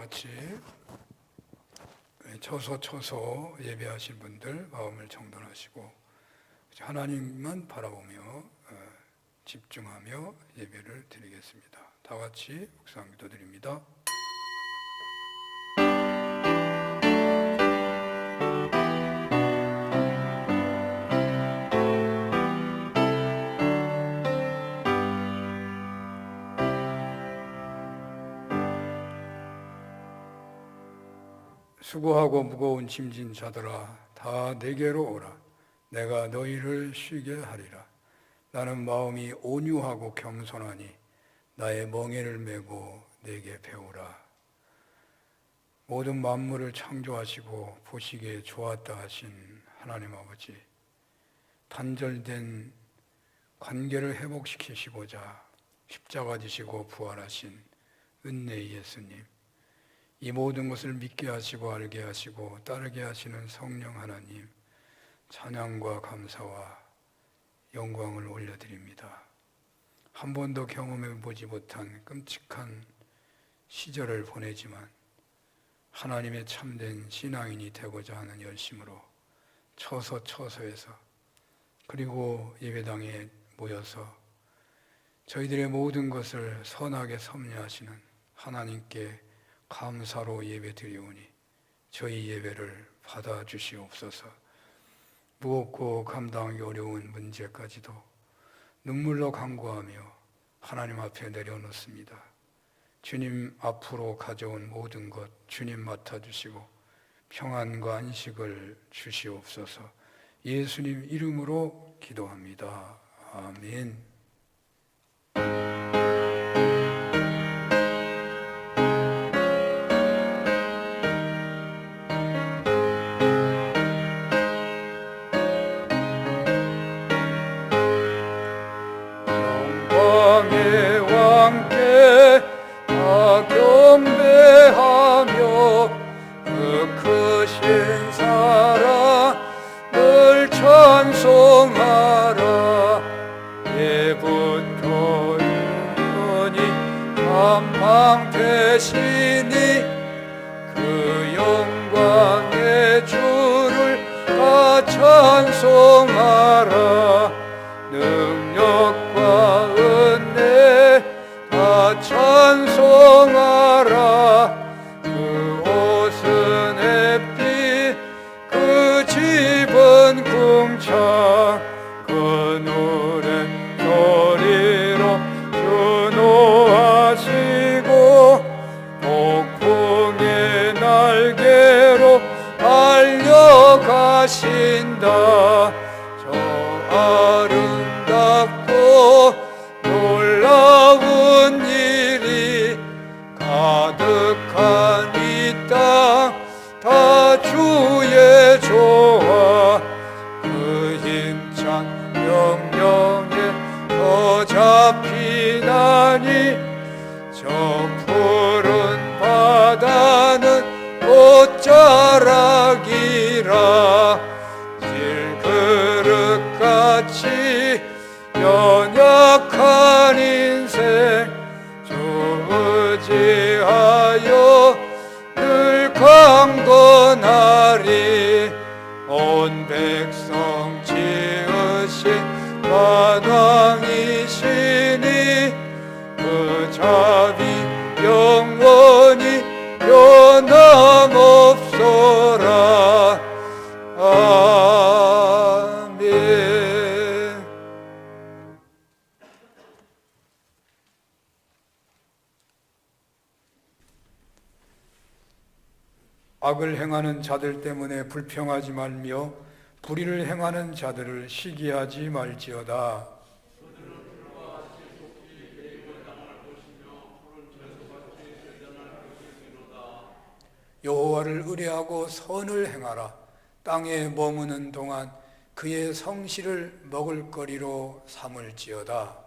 같이 처소 예배하신 분들 마음을 정돈하시고 하나님만 바라보며 집중하며 예배를 드리겠습니다. 다 같이 묵상 기도드립니다. 수고하고 무거운 짐진 자들아 다 내게로 오라. 내가 너희를 쉬게 하리라. 나는 마음이 온유하고 겸손하니 나의 멍에를 메고 내게 배우라. 모든 만물을 창조하시고 보시기에 좋았다 하신 하나님 아버지, 단절된 관계를 회복시키시고자 십자가 지시고 부활하신 은혜의 예수님, 이 모든 것을 믿게 하시고 알게 하시고 따르게 하시는 성령 하나님, 찬양과 감사와 영광을 올려드립니다. 한 번도 경험해 보지 못한 끔찍한 시절을 보내지만 하나님의 참된 신앙인이 되고자 하는 열심으로 처소에서 그리고 예배당에 모여서 저희들의 모든 것을 선하게 섭리하시는 하나님께 감사로 예배 드리오니 저희 예배를 받아주시옵소서. 무겁고 감당하기 어려운 문제까지도 눈물로 간구하며 하나님 앞에 내려놓습니다. 주님 앞으로 가져온 모든 것 주님 맡아주시고 평안과 안식을 주시옵소서. 예수님 이름으로 기도합니다. 아멘. 영광의 왕께 다 경배하며 그 크신 사랑을 찬송하라. 예부터 영원히 감방되시니 그 영광의 주를 다 찬송하라. 능력과 은혜 다 찬송하라. 그 옷은 햇빛 그 집은 궁창 그 노래는 소리로 준호하시고 폭풍의 날개로 달려가신다. 아름답고 놀라운 일이 가득한 이 땅 다 주의 조화. 그 힘찬 명령에 더 잡히나니 저 푸른 바다는 꽃자락이라. 같이 연약한 인생 주 의지하여 늘 강건하리. 온 백성 지으신 만왕이시니 그 자비 영원히 변함없소라. 악을 행하는 자들 때문에 불평하지 말며 불의를 행하는 자들을 시기하지 말지어다. 여호와를 의뢰하고 선을 행하라. 땅에 머무는 동안 그의 성실을 먹을거리로 삼을지어다.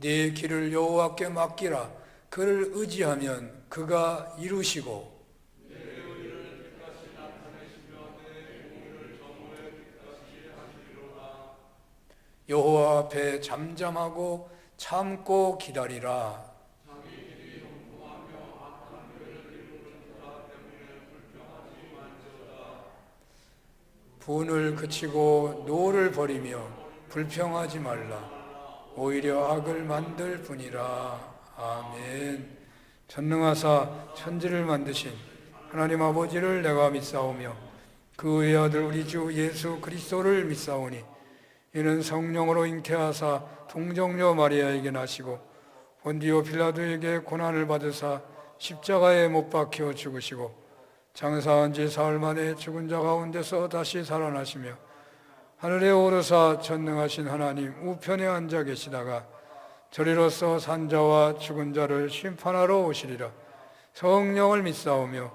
네 길을 여호와께 맡기라. 그를 의지하면 그가 이루시고 여호와 앞에 잠잠하고 참고 기다리라. 분을 그치고 노를 버리며 불평하지 말라. 오히려 악을 만들 뿐이라. 아멘. 전능하사 천지를 만드신 하나님 아버지를 내가 믿사오며 그 외아들 우리 주 예수 그리스도를 믿사오니 이는 성령으로 잉태하사 동정녀 마리아에게 나시고 본디오 빌라도에게 고난을 받으사 십자가에 못 박혀 죽으시고 장사한 지 사흘 만에 죽은 자 가운데서 다시 살아나시며 하늘에 오르사 전능하신 하나님 우편에 앉아 계시다가 저리로서 산자와 죽은 자를 심판하러 오시리라. 성령을 믿사오며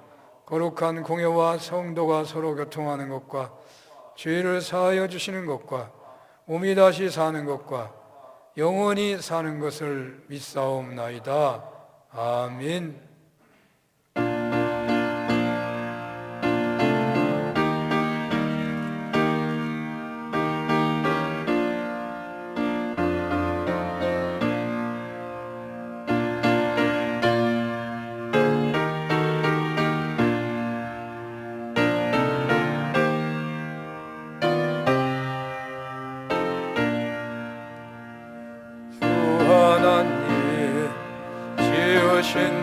거룩한 공예와 성도가 서로 교통하는 것과 죄를 사하여 주시는 것과 몸이 다시 사는 것과 영원히 사는 것을 믿사옵나이다. 아멘.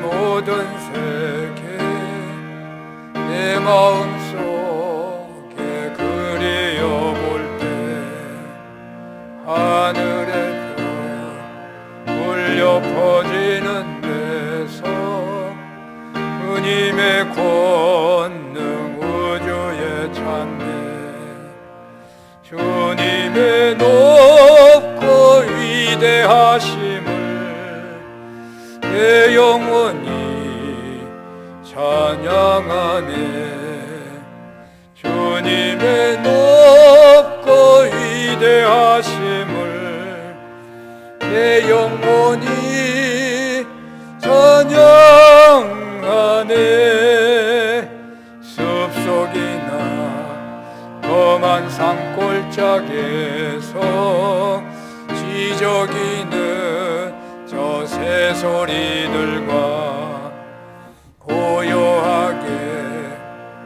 모든 세계 내 마음속에 그리어볼 때 하늘의 별 울려 퍼지는 데서 주님의 권능 우주에 찬네. 주님의 높고 위대하심을 내 영혼이 찬양하네. 주님의 높고 위대하심을 내 영혼이 찬양하네. 숲속이나 험한 산골짜기에서 지저귀는 저 새소리들과 고요하게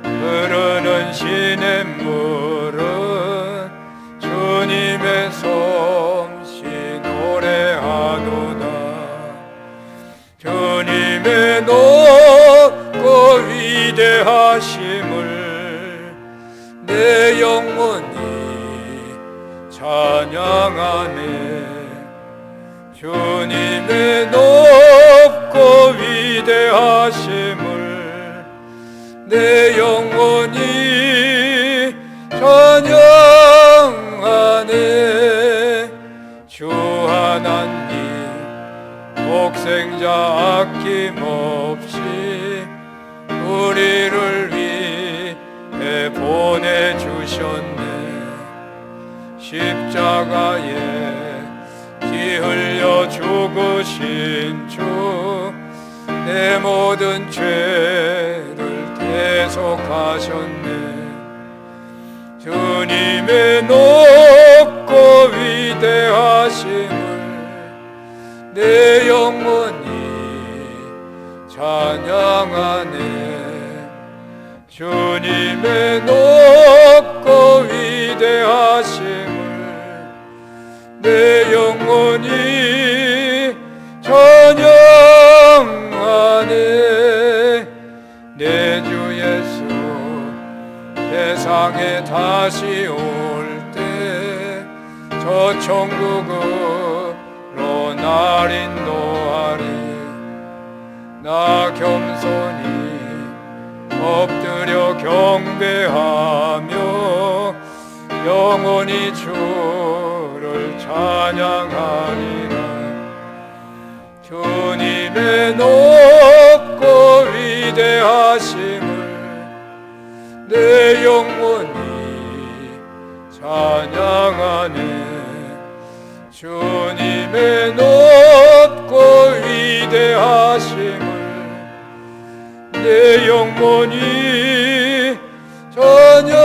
흐르는 시냇물은 주님의 솜씨 노래하도다. 주님의 높고 위대하심을 내 영혼이 찬양하네. 주님의 높고 위대하심을 내 영혼이 찬양하네. 주 하나님 독생자 아낌없이 우리를 위해 보내주셨네. 십자가에 피 흘려 죽으신 주 내 모든 죄를 대속하셨네. 주님의 높고 위대하심을 내 영혼이 찬양하네. 주님의 높고 위대하심을 내 영혼이 찬양하네. 내 주 예수 세상에 다시 올 때 저 천국으로 날 인도하리. 나 겸손히 엎드려 경배하며 영원히 주를 찬양하리라. 주님의 높고 위대하심을 내 영혼이 찬양하네. 주님의 높고 위대하심을 내 영혼이 찬양하네.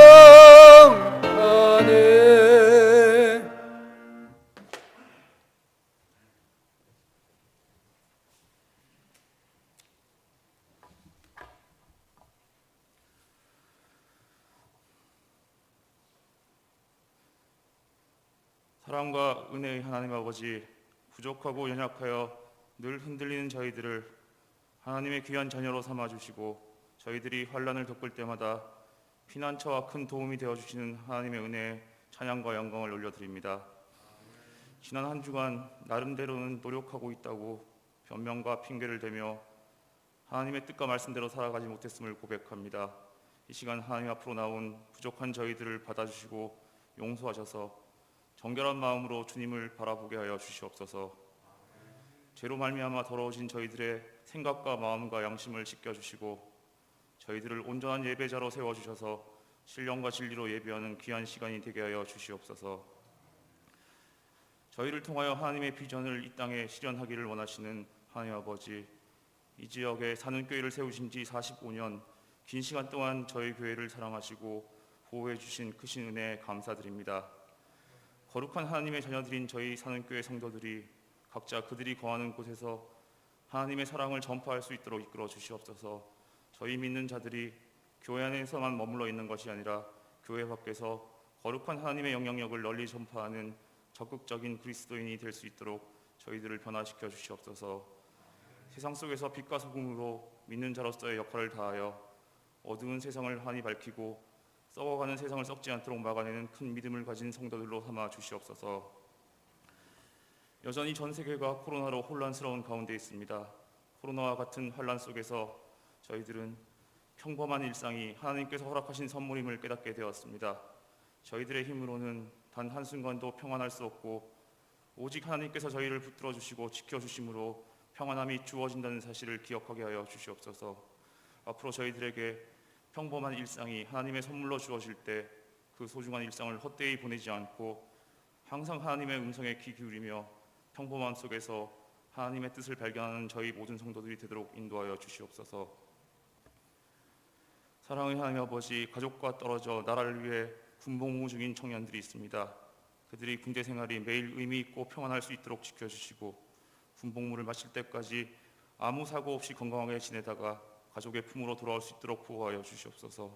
사랑과 은혜의 하나님 아버지, 부족하고 연약하여 늘 흔들리는 저희들을 하나님의 귀한 자녀로 삼아주시고 저희들이 환난을 겪을 때마다 피난처와 큰 도움이 되어주시는 하나님의 은혜에 찬양과 영광을 올려드립니다. 지난 한 주간 나름대로는 노력하고 있다고 변명과 핑계를 대며 하나님의 뜻과 말씀대로 살아가지 못했음을 고백합니다. 이 시간 하나님 앞으로 나온 부족한 저희들을 받아주시고 용서하셔서 정결한 마음으로 주님을 바라보게 하여 주시옵소서. 죄로 말미암아 더러워진 저희들의 생각과 마음과 양심을 씻겨주시고 저희들을 온전한 예배자로 세워주셔서 신령과 진리로 예배하는 귀한 시간이 되게 하여 주시옵소서. 저희를 통하여 하나님의 비전을 이 땅에 실현하기를 원하시는 하나님 아버지, 이 지역에 사는 교회를 세우신 지 45년 긴 시간 동안 저희 교회를 사랑하시고 보호해 주신 크신 은혜에 감사드립니다. 거룩한 하나님의 자녀들인 저희 사는 교회 성도들이 각자 그들이 거하는 곳에서 하나님의 사랑을 전파할 수 있도록 이끌어 주시옵소서. 저희 믿는 자들이 교회 안에서만 머물러 있는 것이 아니라 교회 밖에서 거룩한 하나님의 영향력을 널리 전파하는 적극적인 그리스도인이 될 수 있도록 저희들을 변화시켜 주시옵소서. 세상 속에서 빛과 소금으로 믿는 자로서의 역할을 다하여 어두운 세상을 환히 밝히고 썩어가는 세상을 썩지 않도록 막아내는 큰 믿음을 가진 성도들로 삼아 주시옵소서. 여전히 전 세계가 코로나로 혼란스러운 가운데 있습니다. 코로나와 같은 환란 속에서 저희들은 평범한 일상이 하나님께서 허락하신 선물임을 깨닫게 되었습니다. 저희들의 힘으로는 단 한순간도 평안할 수 없고 오직 하나님께서 저희를 붙들어 주시고 지켜주심으로 평안함이 주어진다는 사실을 기억하게 하여 주시옵소서. 앞으로 저희들에게 평범한 일상이 하나님의 선물로 주어질 때 그 소중한 일상을 헛되이 보내지 않고 항상 하나님의 음성에 귀 기울이며 평범함 속에서 하나님의 뜻을 발견하는 저희 모든 성도들이 되도록 인도하여 주시옵소서. 사랑의 하나님 아버지, 가족과 떨어져 나라를 위해 군복무 중인 청년들이 있습니다. 그들이 군대 생활이 매일 의미 있고 평안할 수 있도록 지켜주시고 군복무를 마칠 때까지 아무 사고 없이 건강하게 지내다가 가족의 품으로 돌아올 수 있도록 보호하여 주시옵소서.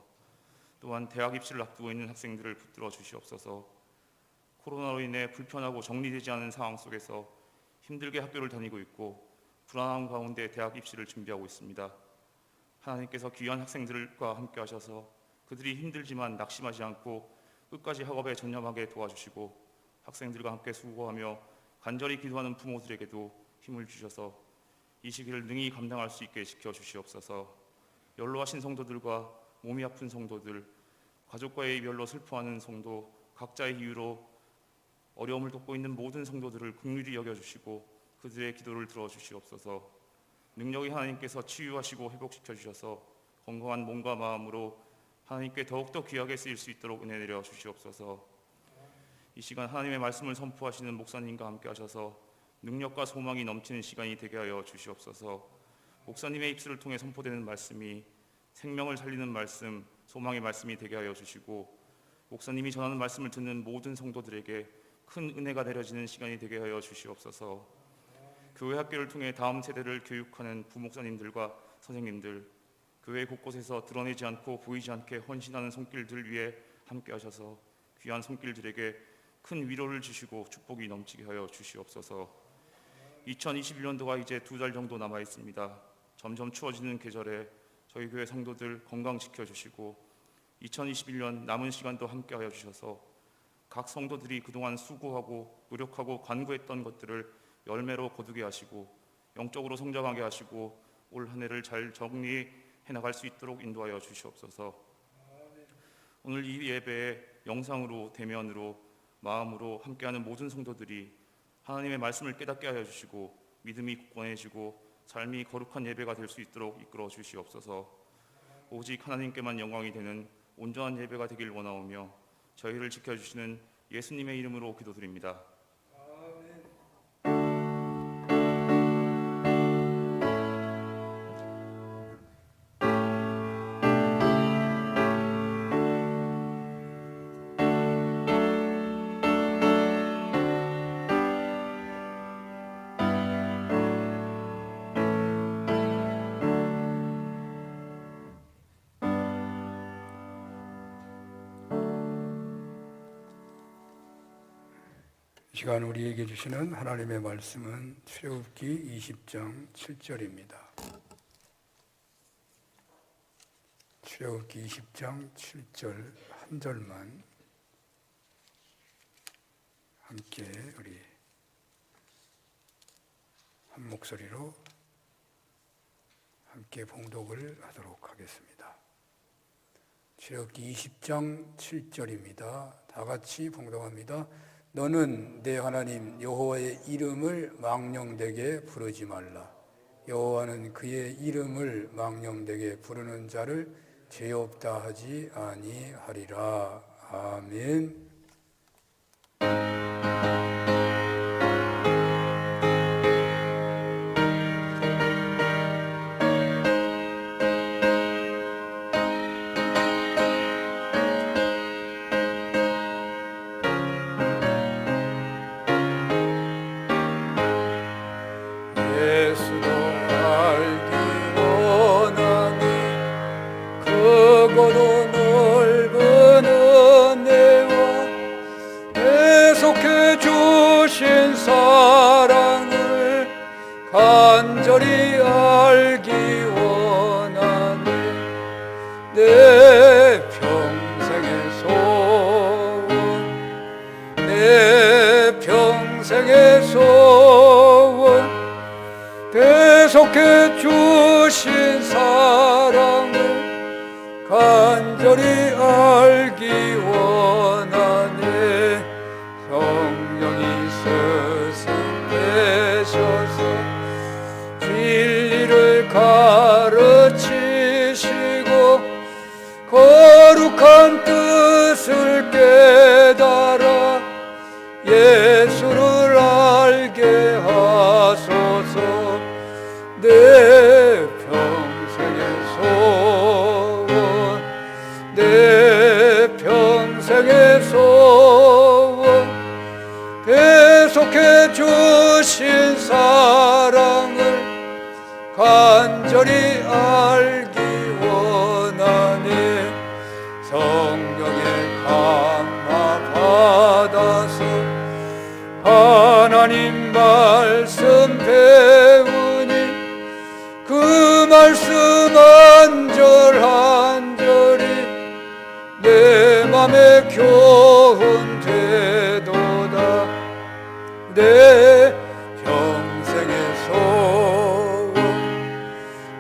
또한 대학 입시를 앞두고 있는 학생들을 붙들어 주시옵소서. 코로나로 인해 불편하고 정리되지 않은 상황 속에서 힘들게 학교를 다니고 있고 불안한 가운데 대학 입시를 준비하고 있습니다. 하나님께서 귀한 학생들과 함께 하셔서 그들이 힘들지만 낙심하지 않고 끝까지 학업에 전념하게 도와주시고 학생들과 함께 수고하며 간절히 기도하는 부모들에게도 힘을 주셔서 이 시기를 능히 감당할 수 있게 지켜주시옵소서. 연로하신 성도들과 몸이 아픈 성도들, 가족과의 이별로 슬퍼하는 성도, 각자의 이유로 어려움을 겪고 있는 모든 성도들을 긍휼히 여겨주시고 그들의 기도를 들어주시옵소서. 능력이 하나님께서 치유하시고 회복시켜 주셔서 건강한 몸과 마음으로 하나님께 더욱더 귀하게 쓰일 수 있도록 은혜 내려 주시옵소서. 이 시간 하나님의 말씀을 선포하시는 목사님과 함께 하셔서 능력과 소망이 넘치는 시간이 되게 하여 주시옵소서. 목사님의 입술을 통해 선포되는 말씀이 생명을 살리는 말씀, 소망의 말씀이 되게 하여 주시고 목사님이 전하는 말씀을 듣는 모든 성도들에게 큰 은혜가 내려지는 시간이 되게 하여 주시옵소서. 교회 학교를 통해 다음 세대를 교육하는 부목사님들과 선생님들, 교회 곳곳에서 드러내지 않고 보이지 않게 헌신하는 손길들 위해 함께 하셔서 귀한 손길들에게 큰 위로를 주시고 축복이 넘치게 하여 주시옵소서. 2021년도가 이제 2달 정도 남아 있습니다. 점점 추워지는 계절에 저희 교회 성도들 건강 지켜주시고 2021년 남은 시간도 함께 하여 주셔서 각 성도들이 그동안 수고하고 노력하고 간구했던 것들을 열매로 거두게 하시고 영적으로 성장하게 하시고 올 한 해를 잘 정리해 나갈 수 있도록 인도하여 주시옵소서. 오늘 이 예배에 영상으로 대면으로 마음으로 함께하는 모든 성도들이 하나님의 말씀을 깨닫게 하여 주시고 믿음이 굳건해지고 삶이 거룩한 예배가 될 수 있도록 이끌어 주시옵소서. 오직 하나님께만 영광이 되는 온전한 예배가 되길 원하오며 저희를 지켜주시는 예수님의 이름으로 기도드립니다. 이 시간 우리에게 주시는 하나님의 말씀은 출애굽기 20장 7절입니다. 출애굽기 20장 7절 한 절만 함께 우리 한 목소리로 함께 봉독을 하도록 하겠습니다. 출애굽기 20장 7절입니다. 다 같이 봉독합니다. 너는 내 하나님 여호와의 이름을 망령되게 부르지 말라. 여호와는 그의 이름을 망령되게 부르는 자를 죄 없다 하지 아니하리라. 아멘. 예수도 알기 원하니 크고도 넓은 은혜와 계속해 주신 사랑을 간절히 알기 원하니 내 평생의 소원 내 평생의 소원 계속해 주신 사랑을 간절히 알기 원하네. 성령이 스승되셔서 진리를 가르치시고 거룩한 뜻을 깨달아 예수를 알게 하소서. 내 평생의 소원 내 평생의 소원 계속해 주신 사랑을 간절히 알기 원하네. 성령의 감화 받아서 하나님 말씀 배우니 그 말씀 한 절 한 절이 내 맘에 교훈 되도다. 내 평생의 소원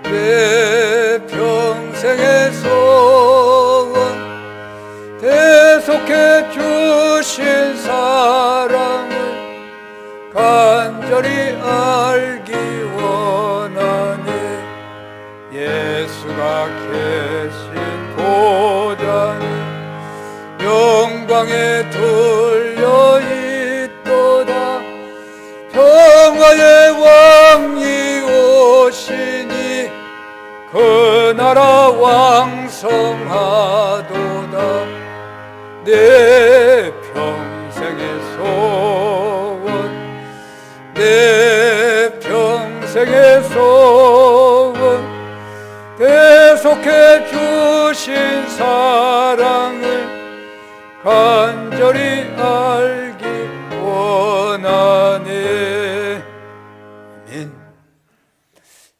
내 평생의 소원 계속해 주신 사랑을 간절히 알기 원하네. 예수가 계신 보좌는 영광에 둘려 있도다. 평화의 왕이 오시니 그 나라 왕성하도다. 내 평생의 소원 내 평생의 소원 계속해 주신 사랑을 간절히 알기 원하네. 아멘.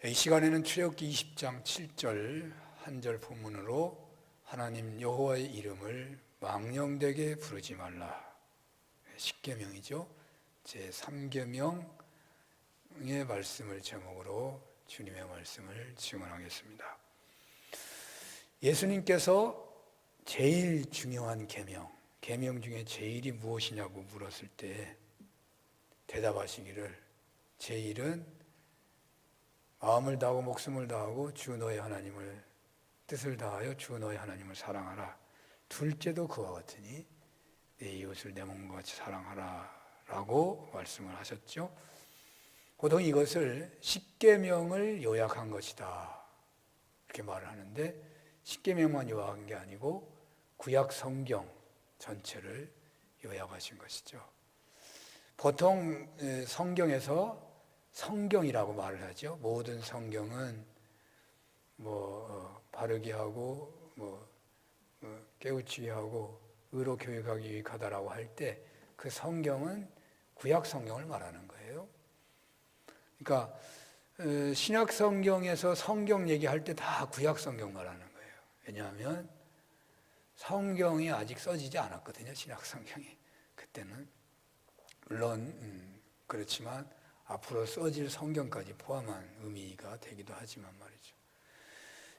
이 시간에는 출애굽기 20장 7절 한 절 본문으로 하나님 여호와의 이름을 망령되게 부르지 말라. 십계명이죠. 제3계명의 말씀을 제목으로 주님의 말씀을 증언하겠습니다. 예수님께서 제일 중요한 계명 중에 제일이 무엇이냐고 물었을 때 대답하시기를 제일은 마음을 다하고 목숨을 다하고 주 너의 하나님을 뜻을 다하여 주 너의 하나님을 사랑하라. 둘째도 그와 같으니 내 이웃을 내 몸과 같이 사랑하라 라고 말씀을 하셨죠. 보통 이것을 십계명을 요약한 것이다 이렇게 말을 하는데 십계명만 요약한 게 아니고 구약 성경 전체를 요약하신 것이죠. 보통 성경에서 성경이라고 말을 하죠. 모든 성경은 바르게 하고 깨우치게 하고 의로 교육하기 유익하다라고 할 때 그 성경은 구약 성경을 말하는 거예요. 그러니까 신약 성경에서 성경 얘기할 때 다 구약 성경 말하는 거예요. 왜냐하면 성경이 아직 써지지 않았거든요. 신약 성경이. 그때는 물론 그렇지만 앞으로 써질 성경까지 포함한 의미가 되기도 하지만 말이죠.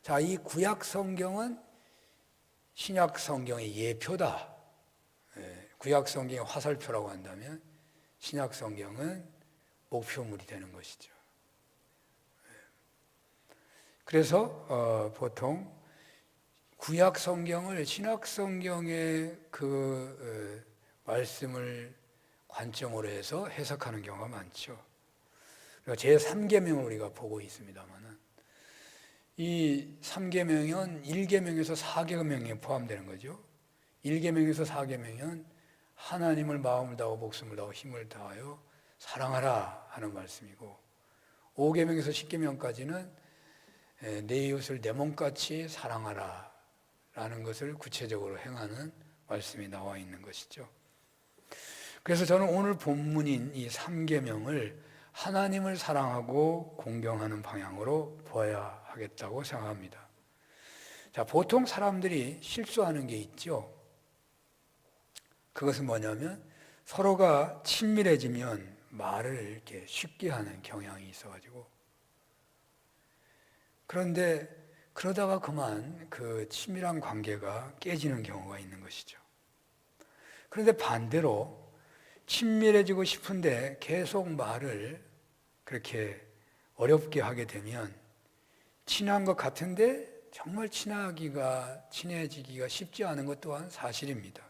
자, 이 구약 성경은 신약 성경의 예표다. 구약 성경의 화살표라고 한다면 신약 성경은 목표물이 되는 것이죠. 그래서 보통 구약 성경을 신약 성경의 그 말씀을 관점으로 해서 해석하는 경우가 많죠. 제3계명을 우리가 보고 있습니다만은 이 3계명은 1계명에서 4계명에 포함되는 거죠. 1계명에서 4계명은 하나님을 마음을 다하고 목숨을 다하고 힘을 다하여 사랑하라 하는 말씀이고 5계명에서 10계명까지는 내 이웃을 내 몸같이 사랑하라 라는 것을 구체적으로 행하는 말씀이 나와 있는 것이죠. 그래서 저는 오늘 본문인 이 3계명을 하나님을 사랑하고 공경하는 방향으로 보아야 하겠다고 생각합니다. 자, 보통 사람들이 실수하는 게 있죠. 그것은 뭐냐면 서로가 친밀해지면 말을 이렇게 쉽게 하는 경향이 있어가지고 그런데 그러다가 그만 그 친밀한 관계가 깨지는 경우가 있는 것이죠. 그런데 반대로 친밀해지고 싶은데 계속 말을 그렇게 어렵게 하게 되면 친한 것 같은데 정말 친해지기가 쉽지 않은 것 또한 사실입니다.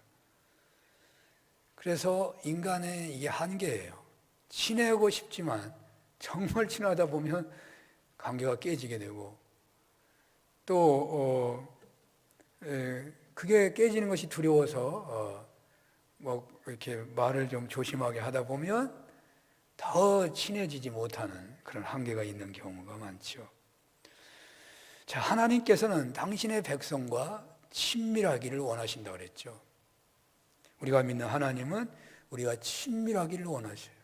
그래서 인간의 이게 한계예요. 친해하고 싶지만 정말 친하다 보면 관계가 깨지게 되고 또 그게 깨지는 것이 두려워서 뭐 이렇게 말을 좀 조심하게 하다 보면 더 친해지지 못하는 그런 한계가 있는 경우가 많죠. 자, 하나님께서는 당신의 백성과 친밀하기를 원하신다고 그랬죠. 우리가 믿는 하나님은 우리가 친밀하기를 원하셔요.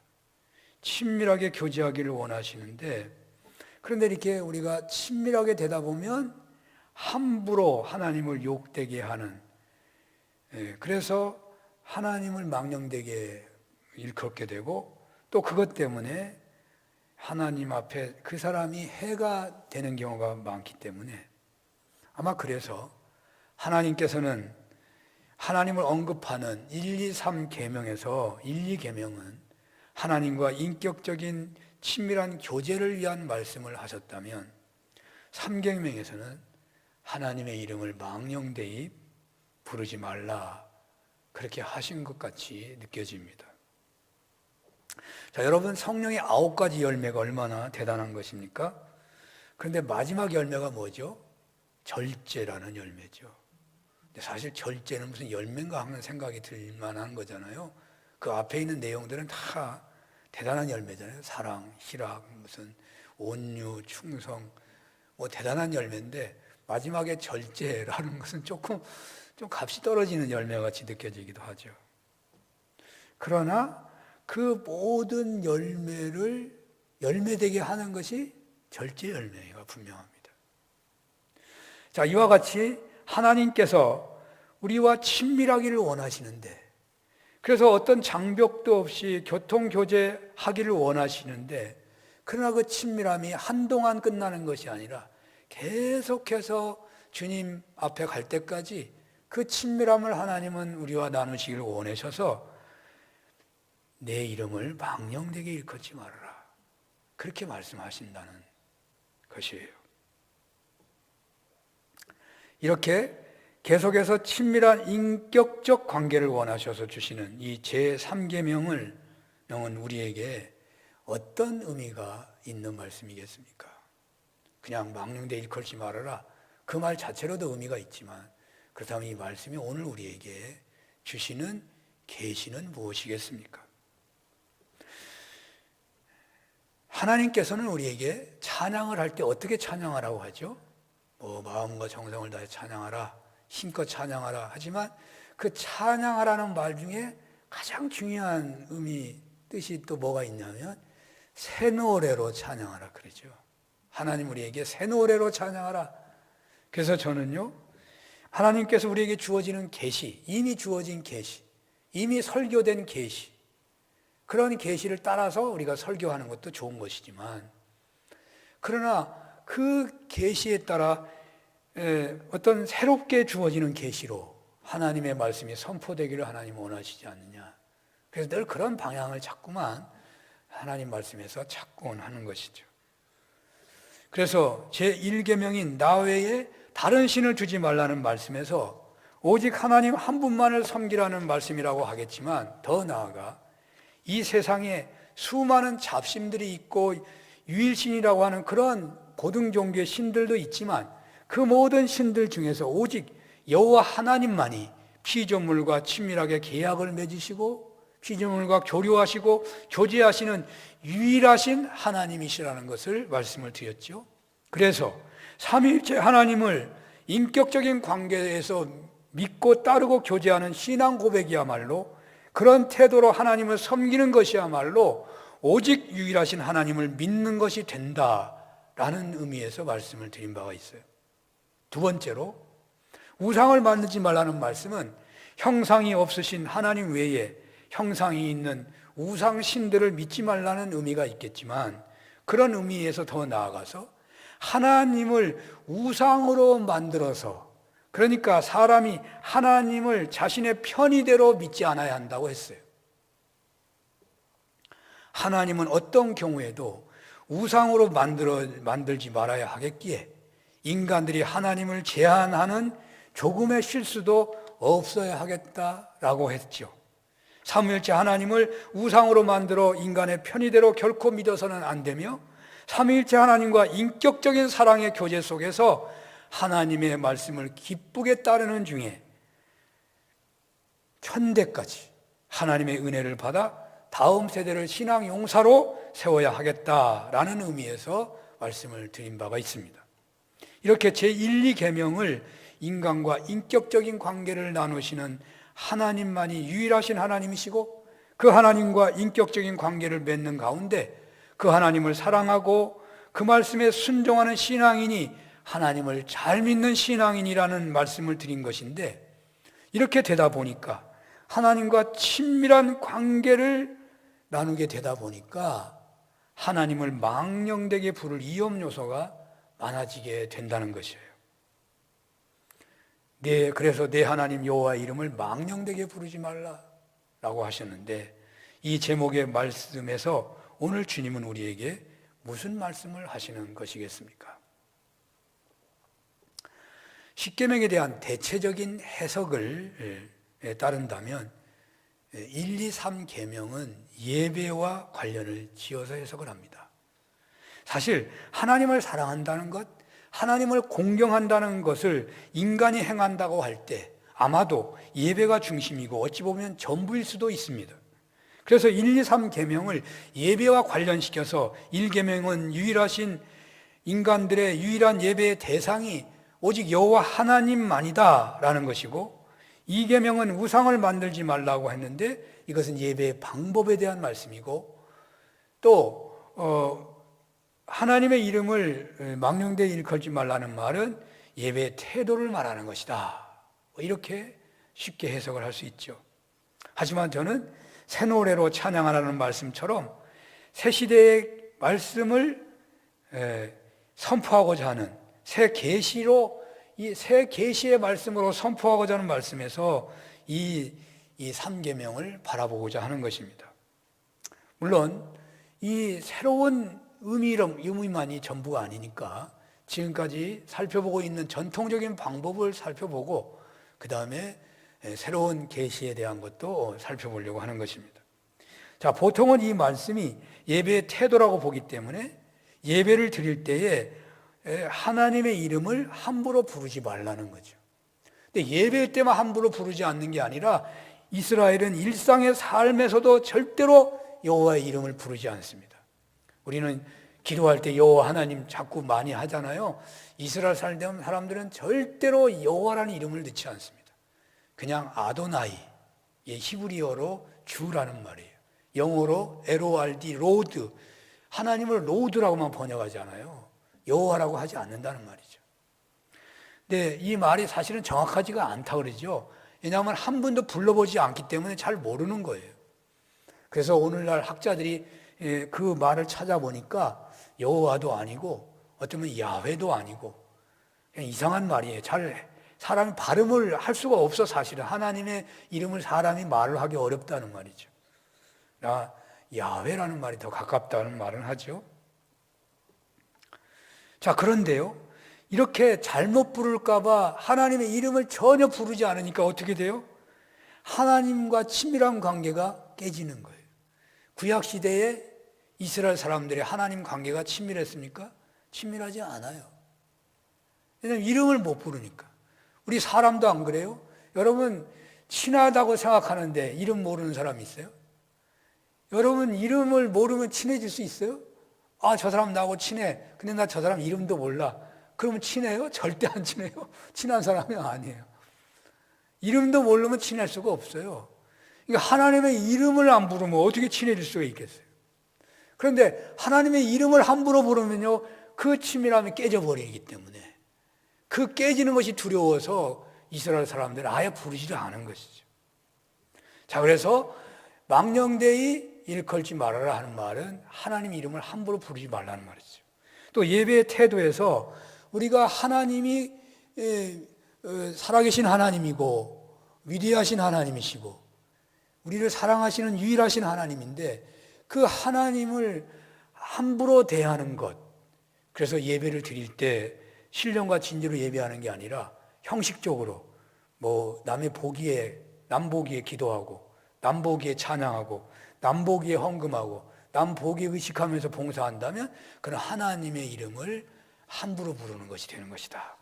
친밀하게 교제하기를 원하시는데 그런데 이렇게 우리가 친밀하게 되다 보면 함부로 하나님을 욕되게 하는 그래서 하나님을 망령되게 일컫게 되고 또 그것 때문에 하나님 앞에 그 사람이 해가 되는 경우가 많기 때문에 아마 그래서 하나님께서는 하나님을 언급하는 1, 2, 3 계명에서 1, 2계명은 하나님과 인격적인 친밀한 교제를 위한 말씀을 하셨다면 3계명에서는 하나님의 이름을 망령되이 부르지 말라 그렇게 하신 것 같이 느껴집니다. 자, 여러분 성령의 9가지 열매가 얼마나 대단한 것입니까? 그런데 마지막 열매가 뭐죠? 절제라는 열매죠. 근데 사실 절제는 무슨 열매인가 하는 생각이 들 만한 거잖아요. 그 앞에 있는 내용들은 다 대단한 열매잖아요. 사랑, 희락, 무슨 온유, 충성, 뭐 대단한 열매인데 마지막에 절제라는 것은 조금 좀 값이 떨어지는 열매같이 느껴지기도 하죠. 그러나 그 모든 열매를 열매되게 하는 것이 절제 열매가 분명합니다. 자, 이와 같이 하나님께서 우리와 친밀하기를 원하시는데 그래서 어떤 장벽도 없이 교통교제하기를 원하시는데 그러나 그 친밀함이 한동안 끝나는 것이 아니라 계속해서 주님 앞에 갈 때까지 그 친밀함을 하나님은 우리와 나누시기를 원하셔서 내 이름을 망령되게 일컫지 말아라 그렇게 말씀하신다는 것이에요. 이렇게 계속해서 친밀한 인격적 관계를 원하셔서 주시는 이 제3계명은 우리에게 어떤 의미가 있는 말씀이겠습니까? 그냥 망령되 일컬지 말아라 그 말 자체로도 의미가 있지만 그렇다면 이 말씀이 오늘 우리에게 주시는 계시는 무엇이겠습니까? 하나님께서는 우리에게 찬양을 할 때 어떻게 찬양하라고 하죠? 마음과 정성을 다해 찬양하라, 힘껏 찬양하라 하지만 그 찬양하라는 말 중에 가장 중요한 의미 뜻이 또 뭐가 있냐면 새 노래로 찬양하라 그러죠. 하나님 우리에게 새 노래로 찬양하라. 그래서 저는요, 하나님께서 우리에게 주어지는 계시, 이미 주어진 계시, 이미 설교된 계시, 그런 계시를 따라서 우리가 설교하는 것도 좋은 것이지만, 그러나 그 계시에 따라 어떤 새롭게 주어지는 계시로 하나님의 말씀이 선포되기를 하나님 원하시지 않느냐. 그래서 늘 그런 방향을 자꾸만 하나님 말씀에서 찾곤 하는 것이죠. 그래서 제1계명인 나 외에 다른 신을 주지 말라는 말씀에서 오직 하나님 한 분만을 섬기라는 말씀이라고 하겠지만, 더 나아가 이 세상에 수많은 잡신들이 있고 유일신이라고 하는 그런 고등 종교의 신들도 있지만, 그 모든 신들 중에서 오직 여호와 하나님만이 피조물과 친밀하게 계약을 맺으시고 피조물과 교류하시고 교제하시는 유일하신 하나님이시라는 것을 말씀을 드렸죠. 그래서 삼위일체 하나님을 인격적인 관계에서 믿고 따르고 교제하는 신앙 고백이야말로, 그런 태도로 하나님을 섬기는 것이야말로 오직 유일하신 하나님을 믿는 것이 된다라는 의미에서 말씀을 드린 바가 있어요. 두 번째로, 우상을 만들지 말라는 말씀은 형상이 없으신 하나님 외에 형상이 있는 우상 신들을 믿지 말라는 의미가 있겠지만, 그런 의미에서 더 나아가서 하나님을 우상으로 만들어서, 그러니까 사람이 하나님을 자신의 편의대로 믿지 않아야 한다고 했어요. 하나님은 어떤 경우에도 우상으로 만들지 말아야 하겠기에 인간들이 하나님을 제한하는 조금의 실수도 없어야 하겠다라고 했죠. 삼위일체 하나님을 우상으로 만들어 인간의 편의대로 결코 믿어서는 안 되며, 삼위일체 하나님과 인격적인 사랑의 교제 속에서 하나님의 말씀을 기쁘게 따르는 중에 천대까지 하나님의 은혜를 받아 다음 세대를 신앙 용사로 세워야 하겠다라는 의미에서 말씀을 드린 바가 있습니다. 이렇게 제1, 2계명을 인간과 인격적인 관계를 나누시는 하나님만이 유일하신 하나님이시고, 그 하나님과 인격적인 관계를 맺는 가운데 그 하나님을 사랑하고 그 말씀에 순종하는 신앙인이 하나님을 잘 믿는 신앙인이라는 말씀을 드린 것인데, 이렇게 되다 보니까 하나님과 친밀한 관계를 나누게 되다 보니까 하나님을 망령되게 부를 위험 요소가 많아지게 된다는 것이에요. 그래서 내 하나님 여호와의 이름을 망령되게 부르지 말라라고 하셨는데, 이 제목의 말씀에서 오늘 주님은 우리에게 무슨 말씀을 하시는 것이겠습니까? 십계명에 대한 대체적인 해석을 따른다면 1, 2, 3계명은 예배와 관련을 지어서 해석을 합니다. 사실 하나님을 사랑한다는 것, 하나님을 공경한다는 것을 인간이 행한다고 할 때 아마도 예배가 중심이고 어찌 보면 전부일 수도 있습니다. 그래서 1, 2, 3계명을 예배와 관련시켜서 1계명은 유일하신 인간들의 유일한 예배의 대상이 오직 여호와 하나님만이다라는 것이고, 2계명은 우상을 만들지 말라고 했는데 이것은 예배의 방법에 대한 말씀이고, 또 하나님의 이름을 망령되이 일컬지 말라는 말은 예배의 태도를 말하는 것이다. 이렇게 쉽게 해석을 할 수 있죠. 하지만 저는 새 노래로 찬양하라는 말씀처럼 새 시대의 말씀을 선포하고자 하는 새 계시로, 이 새 계시의 말씀으로 선포하고자 하는 말씀에서 이 3계명을 바라보고자 하는 것입니다. 물론 이 새로운 의미만이 전부가 아니니까 지금까지 살펴보고 있는 전통적인 방법을 살펴보고 그 다음에 새로운 계시에 대한 것도 살펴보려고 하는 것입니다. 자, 보통은 이 말씀이 예배의 태도라고 보기 때문에 예배를 드릴 때에 하나님의 이름을 함부로 부르지 말라는 거죠. 근데 예배일 때만 함부로 부르지 않는 게 아니라 이스라엘은 일상의 삶에서도 절대로 여호와의 이름을 부르지 않습니다. 우리는 기도할 때 여호와 하나님 자꾸 많이 하잖아요. 이스라엘 사람들은 절대로 여호와라는 이름을 넣지 않습니다. 그냥 아도나이, 히브리어로 주라는 말이에요. 영어로 LORD, 로드. 하나님을 로드라고만 번역하잖아요. 여호와라고 하지 않는다는 말이죠. 근데 이 말이 사실은 정확하지가 않다 그러죠. 왜냐하면 한 번도 불러보지 않기 때문에 잘 모르는 거예요. 그래서 오늘날 학자들이 그 말을 찾아보니까 여호와도 아니고 어쩌면 야훼도 아니고 그냥 이상한 말이에요. 사람이 발음을 할 수가 없어. 사실은 하나님의 이름을 사람이 말을 하기 어렵다는 말이죠. 야훼라는 말이 더 가깝다는 말은 하죠. 자, 그런데요, 이렇게 잘못 부를까 봐 하나님의 이름을 전혀 부르지 않으니까 어떻게 돼요? 하나님과 친밀한 관계가 깨지는 거예요. 구약시대에 이스라엘 사람들의 하나님 관계가 친밀했습니까? 친밀하지 않아요. 왜냐하면 이름을 못 부르니까. 우리 사람도 안 그래요? 여러분 친하다고 생각하는데 이름 모르는 사람 있어요? 여러분 이름을 모르면 친해질 수 있어요? 아, 저 사람 나하고 친해. 근데 나 저 사람 이름도 몰라. 그러면 친해요? 절대 안 친해요. 친한 사람이 아니에요. 이름도 모르면 친할 수가 없어요. 그러니까 하나님의 이름을 안 부르면 어떻게 친해질 수가 있겠어요? 그런데 하나님의 이름을 함부로 부르면요, 그 친밀함이 깨져버리기 때문에 그 깨지는 것이 두려워서 이스라엘 사람들은 아예 부르지도 않은 것이죠. 자, 그래서 망령되이 일컬지 말아라 하는 말은 하나님 이름을 함부로 부르지 말라는 말이죠. 또 예배의 태도에서 우리가 하나님이 살아계신 하나님이고 위대하신 하나님이시고 우리를 사랑하시는 유일하신 하나님인데 그 하나님을 함부로 대하는 것, 그래서 예배를 드릴 때 신령과 진지로 예배하는 게 아니라 형식적으로 남 보기에 기도하고 남 보기에 찬양하고 남 보기에 헌금하고 남 보기에 의식하면서 봉사한다면 그는 하나님의 이름을 함부로 부르는 것이 되는 것이다.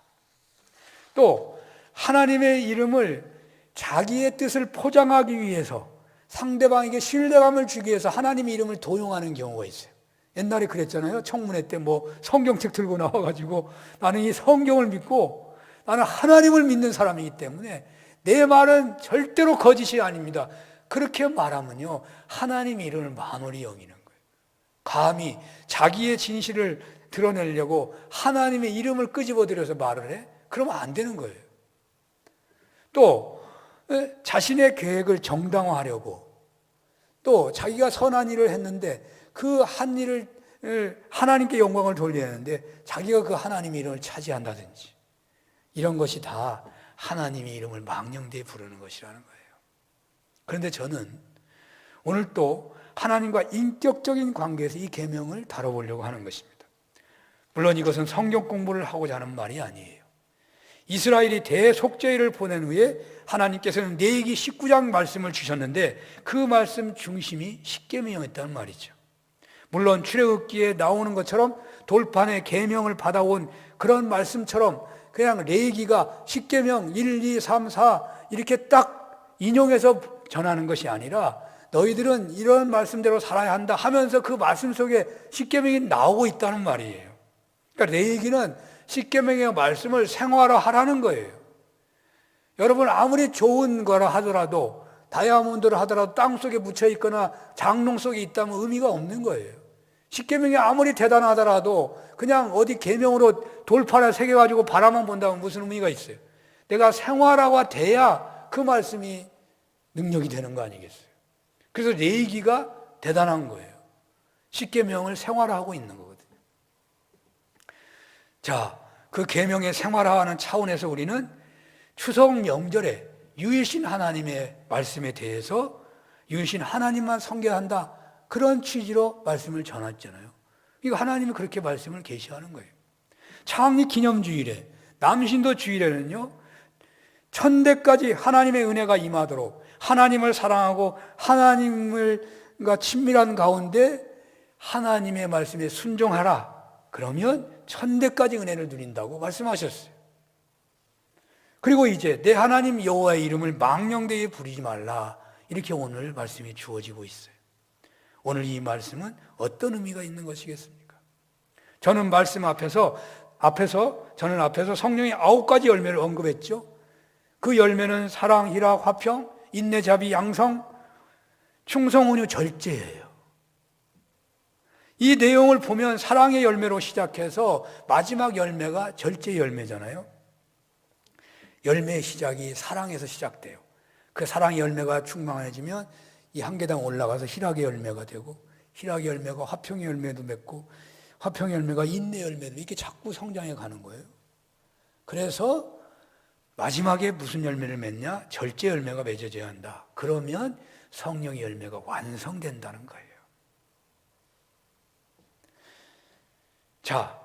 또 하나님의 이름을 자기의 뜻을 포장하기 위해서 상대방에게 신뢰감을 주기 위해서 하나님의 이름을 도용하는 경우가 있어요. 옛날에 그랬잖아요. 청문회 때 성경책 들고 나와가지고 나는 이 성경을 믿고 나는 하나님을 믿는 사람이기 때문에 내 말은 절대로 거짓이 아닙니다. 그렇게 말하면요, 하나님의 이름을 만원히 여기는 거예요. 감히 자기의 진실을 드러내려고 하나님의 이름을 끄집어들여서 말을 해? 그러면 안 되는 거예요. 또 자신의 계획을 정당화하려고 또 자기가 선한 일을 했는데 그 한 일을 하나님께 영광을 돌려야 하는데 자기가 그 하나님의 이름을 차지한다든지 이런 것이 다 하나님의 이름을 망령되이 부르는 것이라는 거예요. 그런데 저는 오늘 또 하나님과 인격적인 관계에서 이 계명을 다뤄보려고 하는 것입니다. 물론 이것은 성경 공부를 하고자 하는 말이 아니에요. 이스라엘이 대속죄를 보낸 후에 하나님께서는 레위기 19장 말씀을 주셨는데 그 말씀 중심이 십계명이었다는 말이죠. 물론 출애굽기에 나오는 것처럼 돌판에 계명을 받아온 그런 말씀처럼 그냥 레위기가 십계명 1, 2, 3, 4 이렇게 딱 인용해서 전하는 것이 아니라 너희들은 이런 말씀대로 살아야 한다 하면서 그 말씀 속에 십계명이 나오고 있다는 말이에요. 그러니까 레위기는 십계명의 말씀을 생활화하라는 거예요. 여러분 아무리 좋은 거라 하더라도 다이아몬드를 하더라도 땅속에 묻혀 있거나 장롱 속에 있다면 의미가 없는 거예요. 십계명이 아무리 대단하더라도 그냥 어디 계명으로 돌판에 새겨가지고 바라만 본다면 무슨 의미가 있어요? 내가 생활화가 돼야 그 말씀이 능력이 되는 거 아니겠어요? 그래서 레위기가 대단한 거예요. 십계명을 생활화하고 있는 거거든요. 자, 그 계명의 생활화하는 차원에서 우리는 추석 명절에 유일신 하나님의 말씀에 대해서 유일신 하나님만 섬겨한다 그런 취지로 말씀을 전했잖아요. 이거 하나님이 그렇게 말씀을 계시하는 거예요. 창립 기념주일에 남신도 주일에는요 1000대까지 하나님의 은혜가 임하도록 하나님을 사랑하고 하나님과 친밀한 가운데 하나님의 말씀에 순종하라. 그러면 1000대까지 은혜를 누린다고 말씀하셨어요. 그리고 이제 내 하나님 여호와의 이름을 망령되이 부르지 말라. 이렇게 오늘 말씀이 주어지고 있어요. 오늘 이 말씀은 어떤 의미가 있는 것이겠습니까? 저는 말씀 앞에서 성령의 9가지 열매를 언급했죠. 그 열매는 사랑, 희락, 화평, 인내, 자비, 양성, 충성, 온유, 절제예요. 이 내용을 보면 사랑의 열매로 시작해서 마지막 열매가 절제의 열매잖아요. 열매의 시작이 사랑에서 시작돼요. 그 사랑의 열매가 충만해지면 이 한 계단 올라가서 희락의 열매가 되고, 희락의 열매가 화평의 열매도 맺고, 화평의 열매가 인내 열매도, 이렇게 자꾸 성장해 가는 거예요. 그래서 마지막에 무슨 열매를 맺냐? 절제 열매가 맺어져야 한다. 그러면 성령의 열매가 완성된다는 거예요. 자,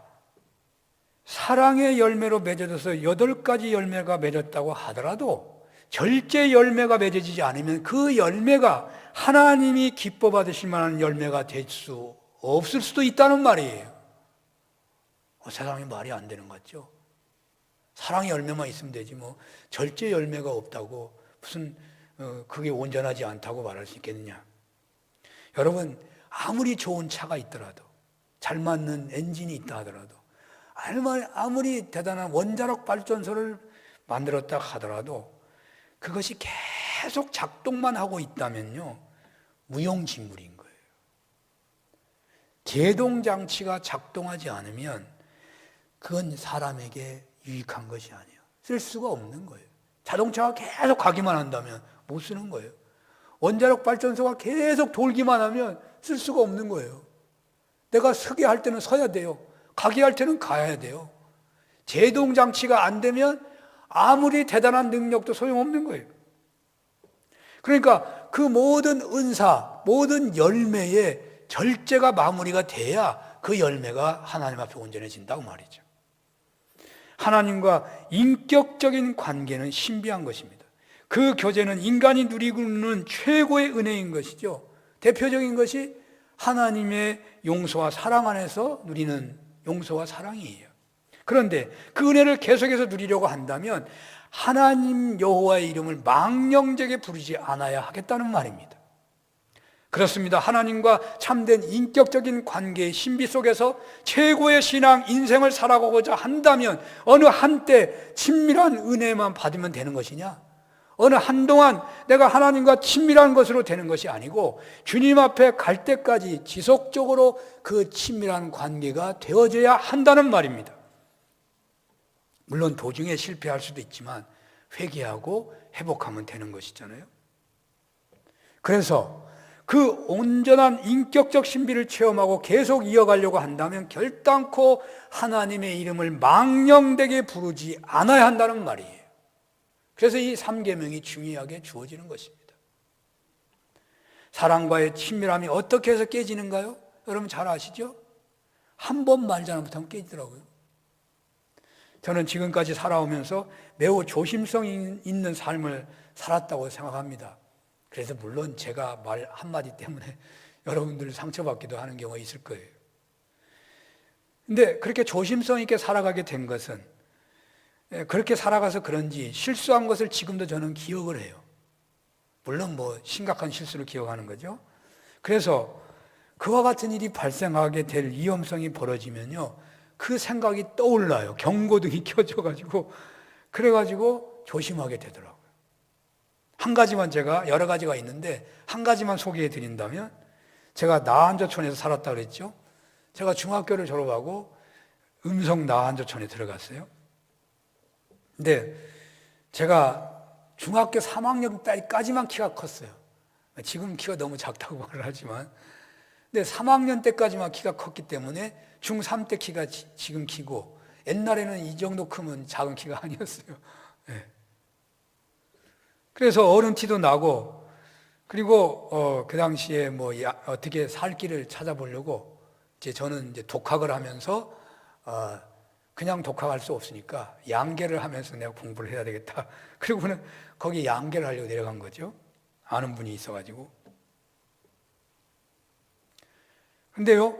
사랑의 열매로 맺어져서 8가지 열매가 맺었다고 하더라도 절제 열매가 맺어지지 않으면 그 열매가 하나님이 기뻐 받으실 만한 열매가 될 수 없을 수도 있다는 말이에요. 세상에 말이 안 되는 것 같죠? 사랑의 열매만 있으면 되지 뭐 절제 열매가 없다고 무슨 그게 온전하지 않다고 말할 수 있겠느냐. 여러분, 아무리 좋은 차가 있더라도, 잘 맞는 엔진이 있다 하더라도, 아무리 대단한 원자력 발전소를 만들었다 하더라도 그것이 계속 작동만 하고 있다면요, 무용지물인 거예요. 제동장치가 작동하지 않으면 그건 사람에게 유익한 것이 아니에요. 쓸 수가 없는 거예요. 자동차가 계속 가기만 한다면 못 쓰는 거예요. 원자력 발전소가 계속 돌기만 하면 쓸 수가 없는 거예요. 내가 서게 할 때는 서야 돼요. 가게 할 때는 가야 돼요. 제동장치가 안 되면 아무리 대단한 능력도 소용없는 거예요. 그러니까 그 모든 은사, 모든 열매에 절제가 마무리가 돼야 그 열매가 하나님 앞에 온전해진다고 말이죠. 하나님과 인격적인 관계는 신비한 것입니다. 그 교제는 인간이 누리고 있는 최고의 은혜인 것이죠. 대표적인 것이 하나님의 용서와 사랑 안에서 누리는 용서와 사랑이에요. 그런데 그 은혜를 계속해서 누리려고 한다면 하나님 여호와의 이름을 망령되게 부르지 않아야 하겠다는 말입니다. 그렇습니다. 하나님과 참된 인격적인 관계의 신비 속에서 최고의 신앙 인생을 살아가고자 한다면 어느 한때 친밀한 은혜만 받으면 되는 것이냐? 어느 한동안 내가 하나님과 친밀한 것으로 되는 것이 아니고 주님 앞에 갈 때까지 지속적으로 그 친밀한 관계가 되어져야 한다는 말입니다. 물론 도중에 실패할 수도 있지만 회개하고 회복하면 되는 것이잖아요. 그래서 그 온전한 인격적 신비를 체험하고 계속 이어가려고 한다면 결단코 하나님의 이름을 망령되게 부르지 않아야 한다는 말이에요. 그래서 이 3계명이 중요하게 주어지는 것입니다. 사랑과의 친밀함이 어떻게 해서 깨지는가요? 여러분 잘 아시죠? 한 번 말자 못하면 깨지더라고요. 저는 지금까지 살아오면서 매우 조심성 있는 삶을 살았다고 생각합니다. 그래서 물론 제가 말 한마디 때문에 여러분들 상처받기도 하는 경우가 있을 거예요. 근데 그렇게 조심성 있게 살아가게 된 것은 그렇게 살아가서 그런지 실수한 것을 지금도 저는 기억을 해요. 물론 뭐 심각한 실수를 기억하는 거죠. 그래서 그와 같은 일이 발생하게 될 위험성이 벌어지면요, 그 생각이 떠올라요. 경고등이 켜져가지고 그래가지고 조심하게 되더라고요. 한 가지만, 제가 여러 가지가 있는데 한 가지만 소개해 드린다면, 제가 나한저촌에서 살았다 그랬죠. 제가 중학교를 졸업하고 음성 나한저촌에 들어갔어요. 근데 제가 중학교 3학년 때까지만 키가 컸어요. 지금 키가 너무 작다고 말을 하지만, 근데 3학년 때까지만 키가 컸기 때문에 중3 때 키가 지금 키고, 옛날에는 이 정도 크면 작은 키가 아니었어요. 네. 그래서 어른 티도 나고, 그리고 그 당시에 뭐 어떻게 살 길을 찾아보려고 저는 이제 독학을 하면서 그냥 독학할 수 없으니까 양계를 하면서 내가 공부를 해야 되겠다. 그리고는 거기 양계를 하려고 내려간 거죠. 아는 분이 있어가지고. 근데요,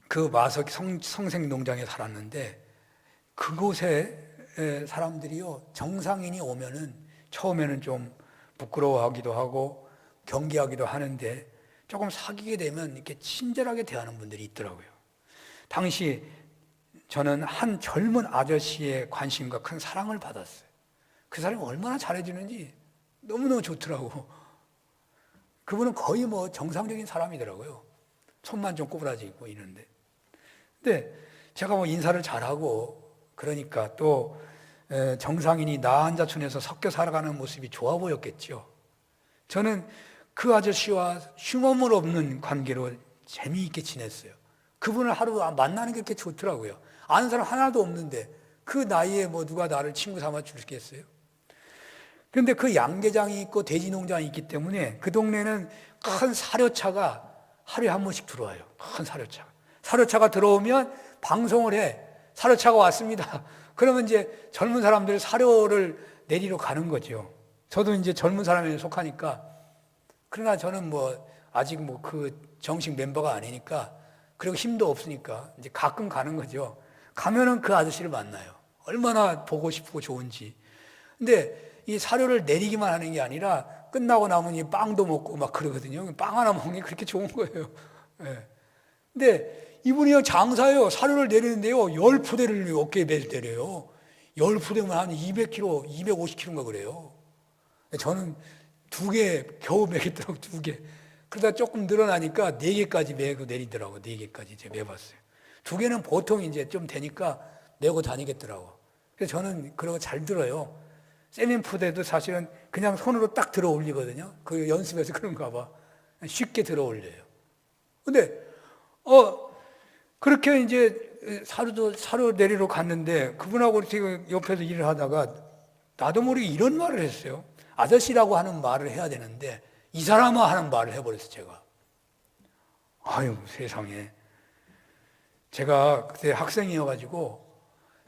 그 마석 성생농장에 살았는데 그곳에 사람들이요, 정상인이 오면은 처음에는 좀 부끄러워하기도 하고 경계하기도 하는데 조금 사귀게 되면 이렇게 친절하게 대하는 분들이 있더라고요. 당시 저는 한 젊은 아저씨의 관심과 큰 사랑을 받았어요. 그 사람이 얼마나 잘해주는지 너무너무 좋더라고. 그분은 거의 뭐 정상적인 사람이더라고요. 손만 좀 꼬부라지고 있는데. 근데 제가 뭐 인사를 잘하고 그러니까 또 정상인이 나한자촌에서 섞여 살아가는 모습이 좋아 보였겠죠. 저는 그 아저씨와 흉어물 없는 관계로 재미있게 지냈어요. 그분을 하루 만나는 게 그렇게 좋더라고요. 아는 사람 하나도 없는데 그 나이에 뭐 누가 나를 친구 삼아 주겠어요? 그런데 그 양계장이 있고 돼지 농장이 있기 때문에 그 동네는 큰 사료차가 하루에 한 번씩 들어와요. 큰 사료차가. 사료차가 들어오면 방송을 해. 사료차가 왔습니다. 그러면 이제 젊은 사람들 사료를 내리러 가는 거죠. 저도 이제 젊은 사람에 속하니까. 그러나 저는 뭐 아직 뭐 그 정식 멤버가 아니니까 그리고 힘도 없으니까 이제 가끔 가는 거죠. 가면은 그 아저씨를 만나요. 얼마나 보고 싶고 좋은지. 근데 이 사료를 내리기만 하는 게 아니라 끝나고 나면 이 빵도 먹고 막 그러거든요. 빵 하나 먹는 게 그렇게 좋은 거예요. 네. 근데 이분이 장사예요. 사료를 내리는데요. 10푸대를 어깨에 내려요. 10푸대면 한 200kg, 250kg인가 그래요. 저는 2개 겨우 매겠더라고요. 2개. 그러다 조금 늘어나니까 4개까지 매고 내리더라고요. 4개까지 제가 매봤어요. 2개는 보통 이제 좀 되니까 메고 다니겠더라고요. 그래서 저는 그런 거 잘 들어요. 세민푸대도 사실은 그냥 손으로 딱 들어 올리거든요. 그 연습해서 그런가 봐. 쉽게 들어 올려요. 근데, 그렇게 이제 사료 내리러 갔는데 그분하고 이렇게 옆에서 일을 하다가 나도 모르게 이런 말을 했어요. 아저씨라고 하는 말을 해야 되는데 이 사람아 하는 말을 해버렸어요, 제가. 아유, 세상에. 제가 그때 학생이어가지고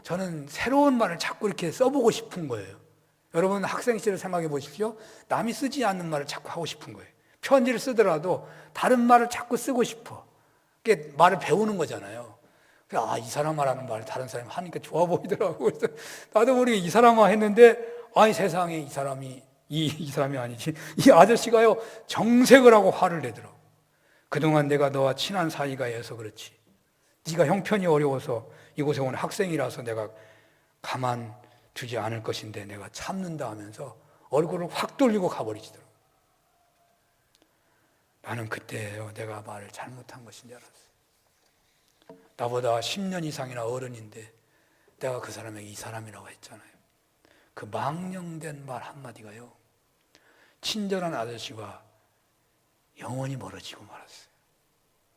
저는 새로운 말을 자꾸 이렇게 써보고 싶은 거예요. 여러분 학생 시절을 생각해 보십시오. 남이 쓰지 않는 말을 자꾸 하고 싶은 거예요. 편지를 쓰더라도 다른 말을 자꾸 쓰고 싶어. 그게 말을 배우는 거잖아요. 아, 이 사람 말하는 말을 다른 사람이 하니까 좋아 보이더라고. 그래서 나도 모르게 이 사람아 했는데, 아이 세상에 이 사람이 아니지. 이 아저씨가요, 정색을 하고 화를 내더라고. 그동안 내가 너와 친한 사이가 해서 그렇지. 네가 형편이 어려워서 이곳에 온 학생이라서 내가 가만 두지 않을 것인데 내가 참는다 하면서 얼굴을 확 돌리고 가버리시더라고. 나는 그때요, 내가 말을 잘못한 것인 줄 알았어요. 나보다 10년 이상이나 어른인데 내가 그 사람에게 이 사람이라고 했잖아요. 그 망령된 말 한마디가요, 친절한 아저씨와 영원히 멀어지고 말았어요.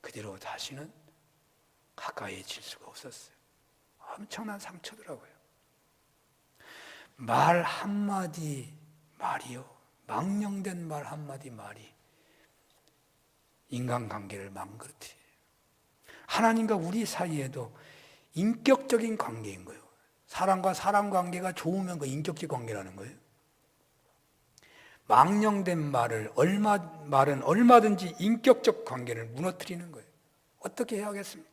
그 뒤로 다시는 가까이 질 수가 없었어요. 엄청난 상처더라고요. 말 한마디 말이요, 망령된 말 한마디 말이 인간관계를 망가뜨려요. 하나님과 우리 사이에도 인격적인 관계인 거예요. 사람과 사람 관계가 좋으면 그 인격적 관계라는 거예요. 망령된 말은 얼마든지 인격적 관계를 무너뜨리는 거예요. 어떻게 해야겠습니까?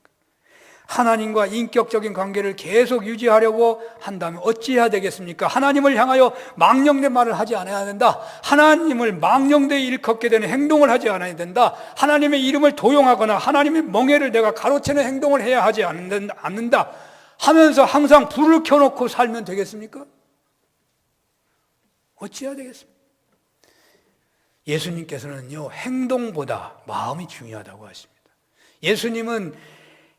하나님과 인격적인 관계를 계속 유지하려고 한다면 어찌해야 되겠습니까? 하나님을 향하여 망령된 말을 하지 않아야 된다. 하나님을 망령되이 일컫게 되는 행동을 하지 않아야 된다. 하나님의 이름을 도용하거나 하나님의 멍에를 내가 가로채는 행동을 해야 하지 않는다 하면서 항상 불을 켜놓고 살면 되겠습니까? 어찌해야 되겠습니까? 예수님께서는요, 행동보다 마음이 중요하다고 하십니다. 예수님은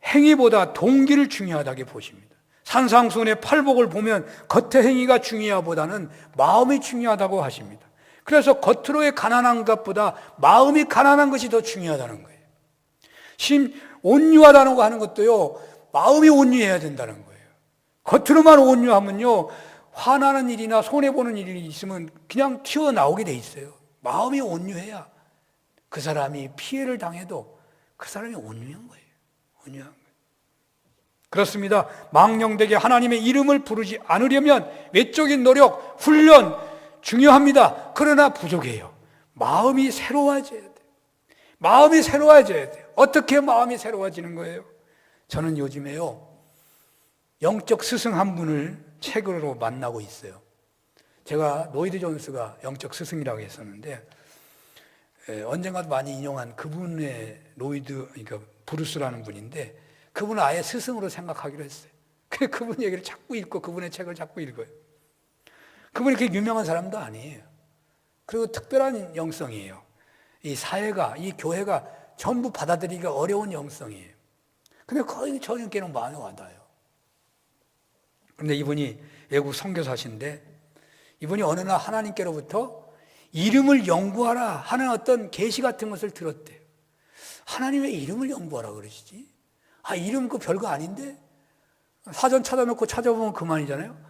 행위보다 동기를 중요하다고 보십니다. 산상수훈의 팔복을 보면 겉의 행위가 중요하보다는 마음이 중요하다고 하십니다. 그래서 겉으로의 가난한 것보다 마음이 가난한 것이 더 중요하다는 거예요. 온유하다는 거 하는 것도요, 마음이 온유해야 된다는 거예요. 겉으로만 온유하면요, 화나는 일이나 손해보는 일이 있으면 그냥 튀어나오게 돼 있어요. 마음이 온유해야 그 사람이 피해를 당해도 그 사람이 온유한 거예요. 온유한 거예요. 그렇습니다. 망령되게 하나님의 이름을 부르지 않으려면 외적인 노력, 훈련 중요합니다. 그러나 부족해요. 마음이 새로워져야 돼요. 마음이 새로워져야 돼요. 어떻게 마음이 새로워지는 거예요? 저는 요즘에요, 영적 스승 한 분을 책으로 만나고 있어요. 제가 로이드 존스가 영적 스승이라고 했었는데, 언젠가도 많이 인용한 그분의 그러니까 브루스라는 분인데, 그분을 아예 스승으로 생각하기로 했어요. 그분 얘기를 자꾸 읽고 그분의 책을 자꾸 읽어요. 그분이 그렇게 유명한 사람도 아니에요. 그리고 특별한 영성이에요. 이 사회가, 이 교회가 전부 받아들이기가 어려운 영성이에요. 근데 거의 저녁에는 마음에 와닿아요. 그런데 이분이 외국 선교사신데 이분이 어느 날 하나님께로부터 이름을 연구하라 하는 어떤 계시 같은 것을 들었대요. 하나님 왜 이름을 연구하라 그러시지? 이름 그 별거 아닌데? 사전 찾아놓고 찾아보면 그만이잖아요.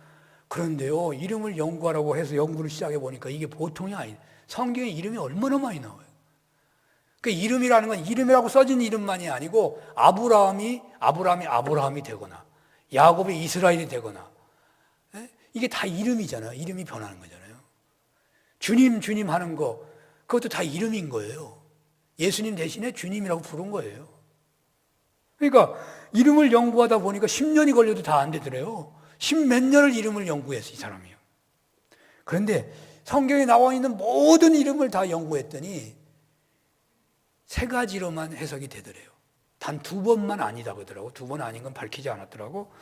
그런데요, 이름을 연구하라고 해서 연구를 시작해 보니까 이게 보통이 아니에요. 성경에 이름이 얼마나 많이 나와요. 그 이름이라는 건 이름이라고 써진 이름만이 아니고 아브라함이 되거나 야곱이 이스라엘이 되거나 이게 다 이름이잖아요. 이름이 변하는 거잖아요. 주님 하는 거 그것도 다 이름인 거예요. 예수님 대신에 주님이라고 부른 거예요. 그러니까 이름을 연구하다 보니까 10년이 걸려도 다 안 되더래요. 10몇 년을 이름을 연구했어, 이 사람이요. 그런데 성경에 나와 있는 모든 이름을 다 연구했더니 3가지로만 해석이 되더래요. 단 2번만 아니다 그러더라고. 2번 아닌 건 밝히지 않았더라고.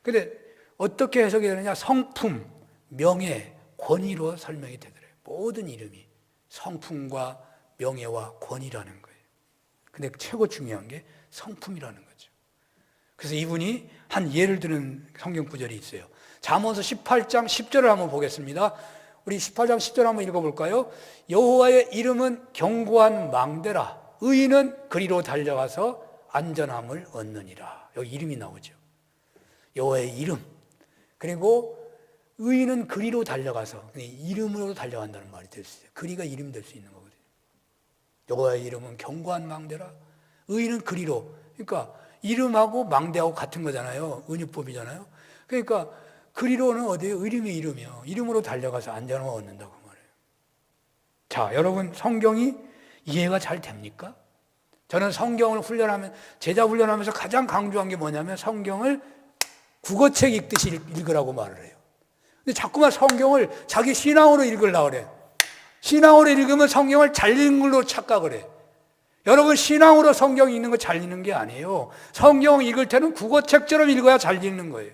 근데 어떻게 해석이 되느냐? 성품, 명예, 권위로 설명이 되더래요. 모든 이름이 성품과 명예와 권위라는 거예요. 근데 최고 중요한 게 성품이라는 거죠. 그래서 이분이 한 예를 드는 성경 구절이 있어요. 잠언서 18장 10절을 한번 보겠습니다. 우리 18장 10절 한번 읽어볼까요? 여호와의 이름은 견고한 망대라. 의인은 그리로 달려가서 안전함을 얻느니라. 여기 이름이 나오죠. 여호와의 이름. 그리고 의인은 그리로 달려가서 이름으로 달려간다는 말이 될 수 있어요. 그리가 이름이 될 수 있는 거거든요. 여호와의 이름은 견고한 망대라. 의인은 그리로. 그러니까 이름하고 망대하고 같은 거잖아요. 은유법이잖아요. 그러니까 그리로는 어디에요? 이름이요. 이름으로 달려가서 안전함을 얻는다고 말해요. 자, 여러분 성경이 이해가 잘 됩니까? 저는 성경을 제자 훈련하면서 가장 강조한 게 뭐냐면 성경을 국어책 읽듯이 읽으라고 말을 해요. 근데 자꾸만 성경을 자기 신앙으로 읽으려고 그래. 신앙으로 읽으면 성경을 잘 읽는 걸로 착각을 해. 여러분 신앙으로 성경 읽는 거 잘 읽는 게 아니에요. 성경 읽을 때는 국어책처럼 읽어야 잘 읽는 거예요.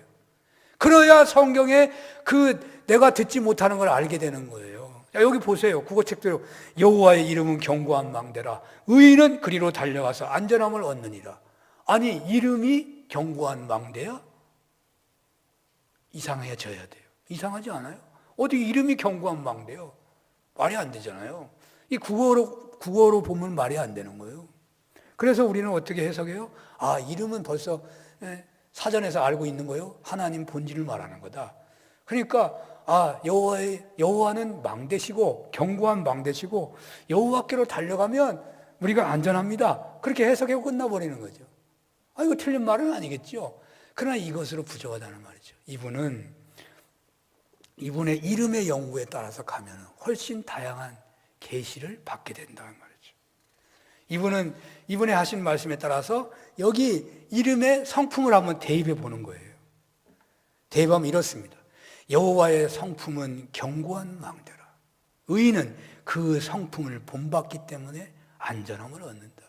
그래야 성경에 내가 듣지 못하는 걸 알게 되는 거예요. 자, 여기 보세요. 국어책대로 여호와의 이름은 견고한 망대라. 의인은 그리로 달려가서 안전함을 얻느니라. 아니 이름이 견고한 망대야? 이상해져야 돼요. 이상하지 않아요? 어디 이름이 견고한 망대요? 말이 안 되잖아요. 이 국어로 보면 말이 안 되는 거예요. 그래서 우리는 어떻게 해석해요? 이름은 벌써 사전에서 알고 있는 거예요. 하나님 본질을 말하는 거다. 그러니까 여호와는 망대시고 견고한 망대시고 여호와께로 달려가면 우리가 안전합니다. 그렇게 해석하고 끝나버리는 거죠. 이거 틀린 말은 아니겠죠. 그러나 이것으로 부족하다는 말이죠. 이분의 이름의 연구에 따라서 가면 훨씬 다양한 계시를 받게 된다는 말이죠. 이분의 하신 말씀에 따라서 여기 이름의 성품을 한번 대입해 보는 거예요. 대입하면 이렇습니다. 여호와의 성품은 견고한 망대라. 의인은 그 성품을 본받기 때문에 안전함을 얻는다.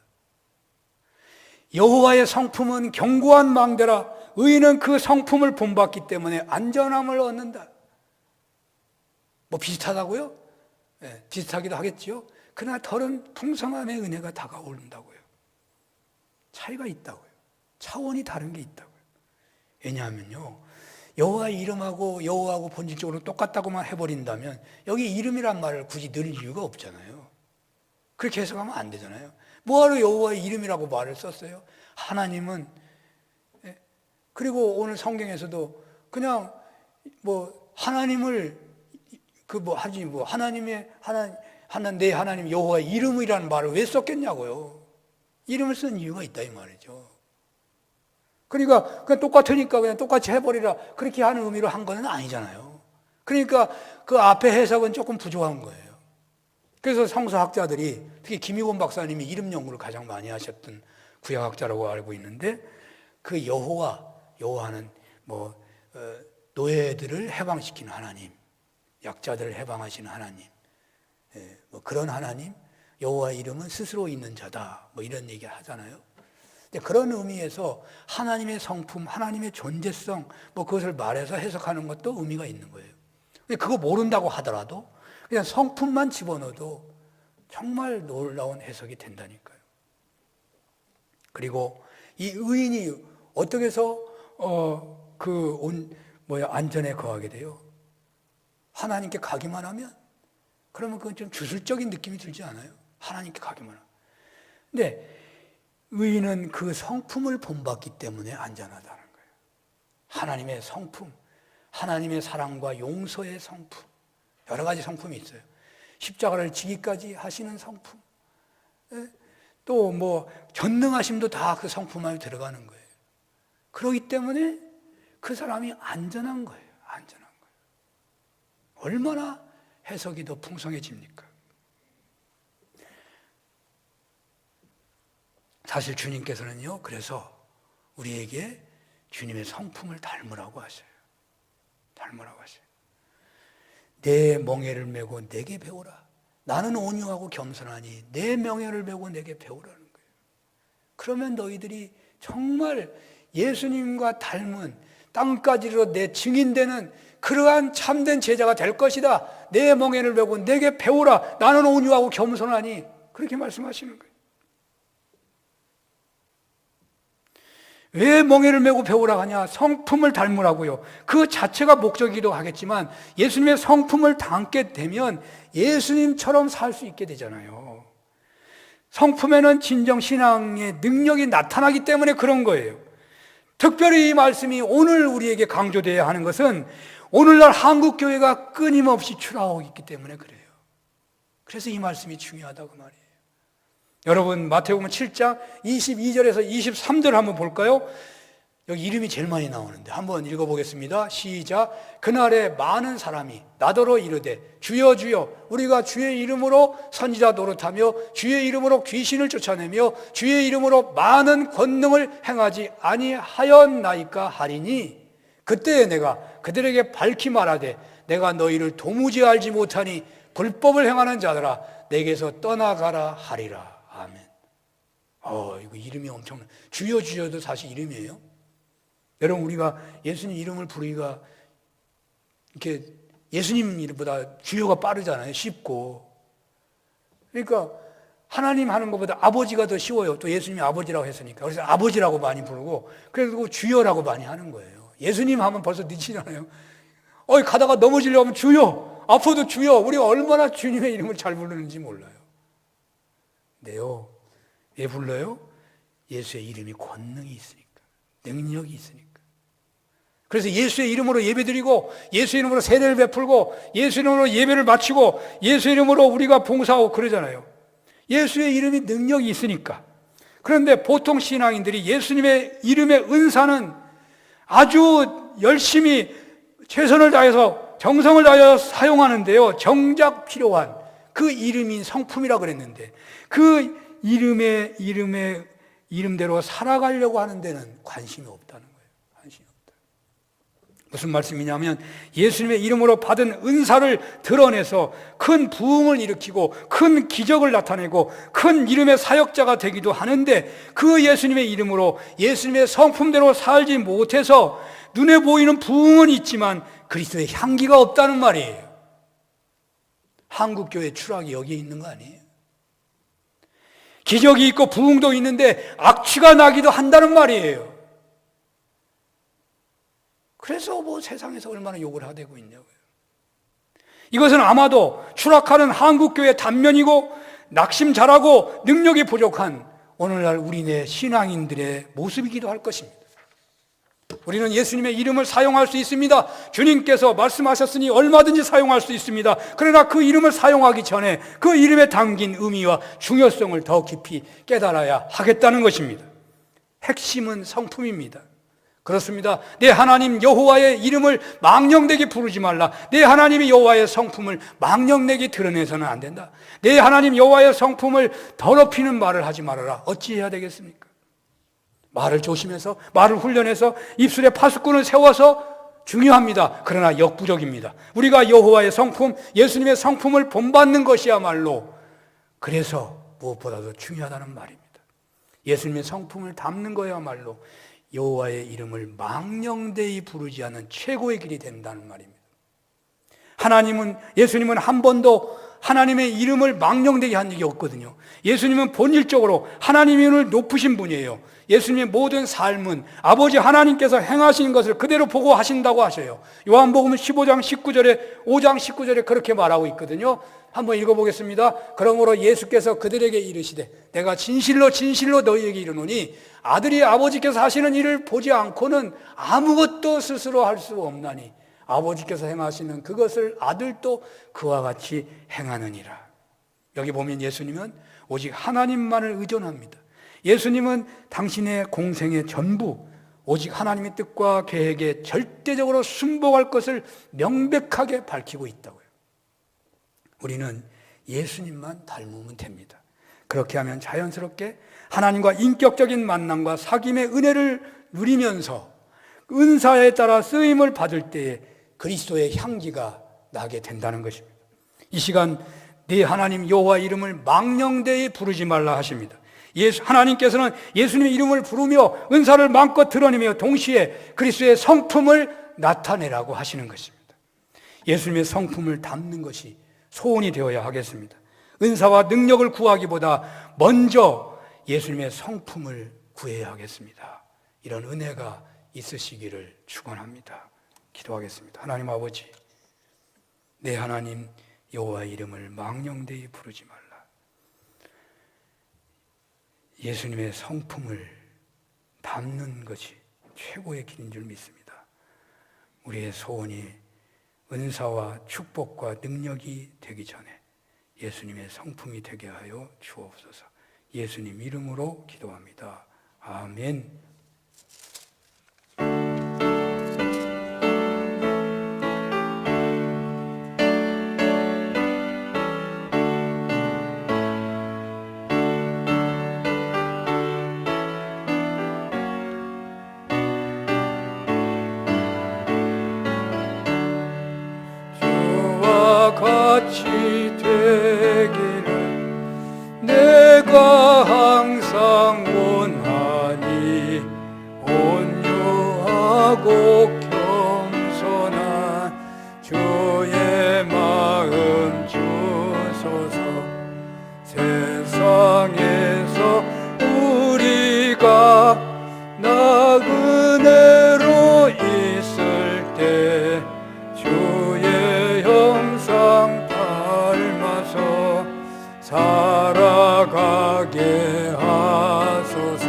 여호와의 성품은 견고한 망대라. 의인은 그 성품을 본받기 때문에 안전함을 얻는다. 뭐 비슷하다고요? 네, 비슷하기도 하겠지요. 그러나 덜은 풍성함의 은혜가 다가온다고요. 차이가 있다고요. 차원이 다른 게 있다고요. 왜냐하면요, 여호와의 이름하고 여호와하고 본질적으로 똑같다고만 해버린다면 여기 이름이란 말을 굳이 넣을 이유가 없잖아요. 그렇게 해석하면 안 되잖아요. 뭐하러 여호와의 이름이라고 말을 썼어요? 하나님은, 그리고 오늘 성경에서도 그냥 하나님을 내 하나님 여호와의 이름이라는 말을 왜 썼겠냐고요. 이름을 쓴 이유가 있다 이 말이죠. 그러니까 그냥 똑같으니까 그냥 똑같이 해버리라 그렇게 하는 의미로 한 건 아니잖아요. 그러니까 그 앞에 해석은 조금 부족한 거예요. 그래서 성서학자들이 특히 김희곤 박사님이 이름 연구를 가장 많이 하셨던 구약학자라고 알고 있는데 그 여호와는 노예들을 해방시키는 하나님, 약자들을 해방하시는 하나님, 그런 하나님, 여호와의 이름은 스스로 있는 자다 이런 얘기 하잖아요. 근데 그런 의미에서 하나님의 성품, 하나님의 존재성 그것을 말해서 해석하는 것도 의미가 있는 거예요. 근데 그거 모른다고 하더라도 그냥 성품만 집어넣어도 정말 놀라운 해석이 된다니까요. 그리고 이 의인이 어떻게 해서 안전에 거하게 돼요? 하나님께 가기만 하면? 그러면 그건 좀 주술적인 느낌이 들지 않아요? 하나님께 가기만 하면. 근데 의인은 그 성품을 본받기 때문에 안전하다는 거예요. 하나님의 성품, 하나님의 사랑과 용서의 성품, 여러 가지 성품이 있어요. 십자가를 지기까지 하시는 성품, 또 전능하심도 다 그 성품 안에 들어가는 거예요. 그렇기 때문에 그 사람이 안전한 거예요. 안전한 거예요. 얼마나 해석이 더 풍성해집니까? 사실 주님께서는요, 그래서 우리에게 주님의 성품을 닮으라고 하셔요. 닮으라고 하셔요. 내 멍에를 메고 내게 배우라. 나는 온유하고 겸손하니 내 멍에를 메고 내게 배우라는 거예요. 그러면 너희들이 정말 예수님과 닮은 땅까지로 내 증인되는 그러한 참된 제자가 될 것이다. 내 멍에를 메고 내게 배우라. 나는 온유하고 겸손하니. 그렇게 말씀하시는 거예요. 왜 멍에를 메고 배우라 하냐? 성품을 닮으라고요. 그 자체가 목적이기도 하겠지만 예수님의 성품을 닮게 되면 예수님처럼 살 수 있게 되잖아요. 성품에는 진정 신앙의 능력이 나타나기 때문에 그런 거예요. 특별히 이 말씀이 오늘 우리에게 강조되어야 하는 것은 오늘날 한국교회가 끊임없이 추락하고 있기 때문에 그래요. 그래서 이 말씀이 중요하다고 말이에요. 여러분 마태복음 7장 22절에서 23절 한번 볼까요? 여기 이름이 제일 많이 나오는데 한번 읽어보겠습니다. 시작. 그날에 많은 사람이 나더러 이르되 주여 주여 우리가 주의 이름으로 선지자 노릇하며 주의 이름으로 귀신을 쫓아내며 주의 이름으로 많은 권능을 행하지 아니하였나이까 하리니 그때에 내가 그들에게 밝히 말하되 내가 너희를 도무지 알지 못하니 불법을 행하는 자들아 내게서 떠나가라 하리라. 아멘. 이거 이름이 엄청나. 주여 주여도 사실 이름이에요. 여러분 우리가 예수님 이름을 부르기가 이렇게 예수님 이름보다 주여가 빠르잖아요. 쉽고. 그러니까 하나님 하는 것보다 아버지가 더 쉬워요. 또 예수님이 아버지라고 했으니까. 그래서 아버지라고 많이 부르고 그리고 주여라고 많이 하는 거예요. 예수님 하면 벌써 늦지잖아요. 가다가 넘어지려고 하면 주여. 아파도 주여. 우리가 얼마나 주님의 이름을 잘 부르는지 몰라요. 네요. 왜 불러요? 예수의 이름이 권능이 있으니까. 능력이 있으니까. 그래서 예수의 이름으로 예배드리고 예수의 이름으로 세례를 베풀고 예수의 이름으로 예배를 마치고 예수의 이름으로 우리가 봉사하고 그러잖아요. 예수의 이름이 능력이 있으니까. 그런데 보통 신앙인들이 예수님의 이름의 은사는 아주 열심히 최선을 다해서 정성을 다해서 사용하는데요. 정작 필요한 그 이름인 성품이라 그랬는데 그 이름대로 살아가려고 하는 데는 관심이 없다는 거예요. 관심이 없다. 무슨 말씀이냐면 예수님의 이름으로 받은 은사를 드러내서 큰 부흥을 일으키고 큰 기적을 나타내고 큰 이름의 사역자가 되기도 하는데 그 예수님의 이름으로 예수님의 성품대로 살지 못해서 눈에 보이는 부흥은 있지만 그리스도의 향기가 없다는 말이에요. 한국교회 추락이 여기에 있는 거 아니에요? 기적이 있고 부흥도 있는데 악취가 나기도 한다는 말이에요. 그래서 세상에서 얼마나 욕을 하대고 있냐고요. 이것은 아마도 추락하는 한국교회의 단면이고 낙심 잘하고 능력이 부족한 오늘날 우리네 신앙인들의 모습이기도 할 것입니다. 우리는 예수님의 이름을 사용할 수 있습니다. 주님께서 말씀하셨으니 얼마든지 사용할 수 있습니다. 그러나 그 이름을 사용하기 전에 그 이름에 담긴 의미와 중요성을 더 깊이 깨달아야 하겠다는 것입니다. 핵심은 성품입니다. 그렇습니다. 내 하나님 여호와의 이름을 망령되게 부르지 말라. 내 하나님이 여호와의 성품을 망령되게 드러내서는 안 된다. 내 하나님 여호와의 성품을 더럽히는 말을 하지 말아라. 어찌해야 되겠습니까? 말을 조심해서 말을 훈련해서 입술에 파수꾼을 세워서 중요합니다. 그러나 역부족입니다. 우리가 여호와의 성품, 예수님의 성품을 본받는 것이야말로 그래서 무엇보다도 중요하다는 말입니다. 예수님의 성품을 담는 거야말로 여호와의 이름을 망령되이 부르지 않는 최고의 길이 된다는 말입니다. 예수님은 한 번도 하나님의 이름을 망령되게 한 적이 없거든요. 예수님은 본질적으로 하나님의 이름을 높으신 분이에요. 예수님의 모든 삶은 아버지 하나님께서 행하신 것을 그대로 보고 하신다고 하셔요. 요한복음 15장 19절에 5장 19절에 그렇게 말하고 있거든요. 한번 읽어보겠습니다. 그러므로 예수께서 그들에게 이르시되 내가 진실로 진실로 너희에게 이르노니 아들이 아버지께서 하시는 일을 보지 않고는 아무것도 스스로 할 수 없나니 아버지께서 행하시는 그것을 아들도 그와 같이 행하느니라. 여기 보면 예수님은 오직 하나님만을 의존합니다. 예수님은 당신의 공생의 전부 오직 하나님의 뜻과 계획에 절대적으로 순복할 것을 명백하게 밝히고 있다고요. 우리는 예수님만 닮으면 됩니다. 그렇게 하면 자연스럽게 하나님과 인격적인 만남과 사귐의 은혜를 누리면서 은사에 따라 쓰임을 받을 때에 그리스도의 향기가 나게 된다는 것입니다. 이 시간 네 하나님 여호와 이름을 망령되이 부르지 말라 하십니다. 하나님께서는 예수님의 이름을 부르며 은사를 마음껏 드러내며 동시에 그리스도의 성품을 나타내라고 하시는 것입니다. 예수님의 성품을 담는 것이 소원이 되어야 하겠습니다. 은사와 능력을 구하기보다 먼저 예수님의 성품을 구해야 하겠습니다. 이런 은혜가 있으시기를 축원합니다. 기도하겠습니다. 하나님 아버지, 내 하나님 여호와 이름을 망령되이 부르지 말라. 예수님의 성품을 담는 것이 최고의 길인 줄 믿습니다. 우리의 소원이 은사와 축복과 능력이 되기 전에 예수님의 성품이 되게 하여 주옵소서. 예수님 이름으로 기도합니다. 아멘. 같이 되기를 내가 항상 원하니 온유하고 겸손한 주의 마음 주소서. 세상에서 우리가 나그네로 있을 때 주의 형상 닮아서 살아가게 하소서.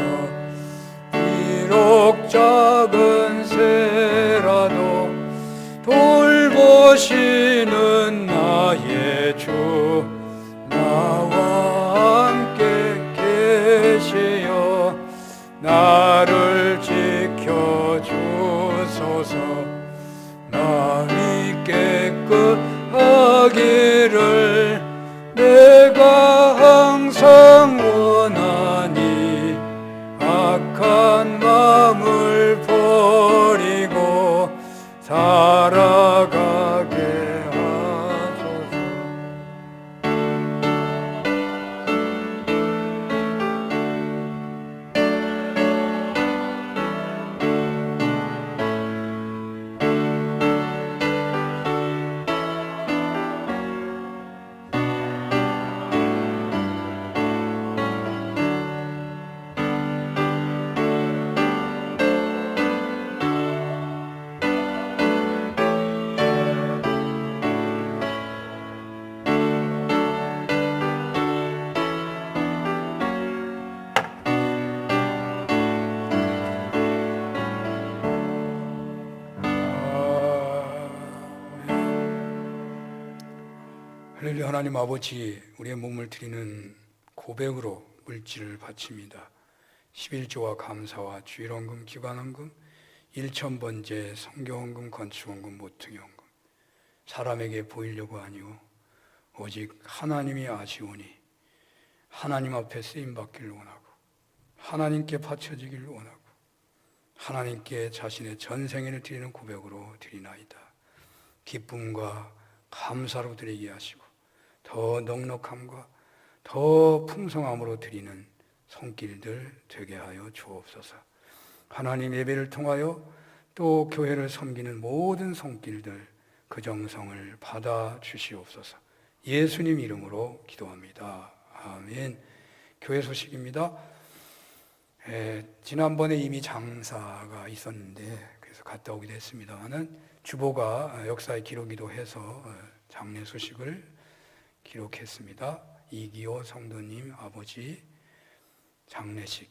비록 작은 새라도 돌보시는 나의 주 나와 함께 계시어 나를 지켜주소서. 마음이 깨끗하기를 내가 항상 원하니 악한 마음을 버리고 살아가게 하소서. 할렐루야. 하나님 아버지, 우리의 몸을 드리는 고백으로 물질을 바칩니다. 11조와 감사와 주일원금, 기관원금, 일천번제, 성경원금, 건축원금, 모퉁이원금, 사람에게 보이려고 아니오 오직 하나님이 아시오니 하나님 앞에 쓰임받기를 원하고 하나님께 바쳐지기를 원하고 하나님께 자신의 전생애를 드리는 고백으로 드리나이다. 기쁨과 감사로 드리게 하시고 더 넉넉함과 더 풍성함으로 드리는 손길들 되게 하여 주옵소서. 하나님 예배를 통하여 또 교회를 섬기는 모든 손길들 그 정성을 받아 주시옵소서. 예수님 이름으로 기도합니다. 아멘. 교회 소식입니다. 지난번에 이미 장사가 있었는데 그래서 갔다 오기도 했습니다만은 주보가 역사의 기록이기도 해서 장례 소식을 기록했습니다. 이기호 성도님 아버지 장례식.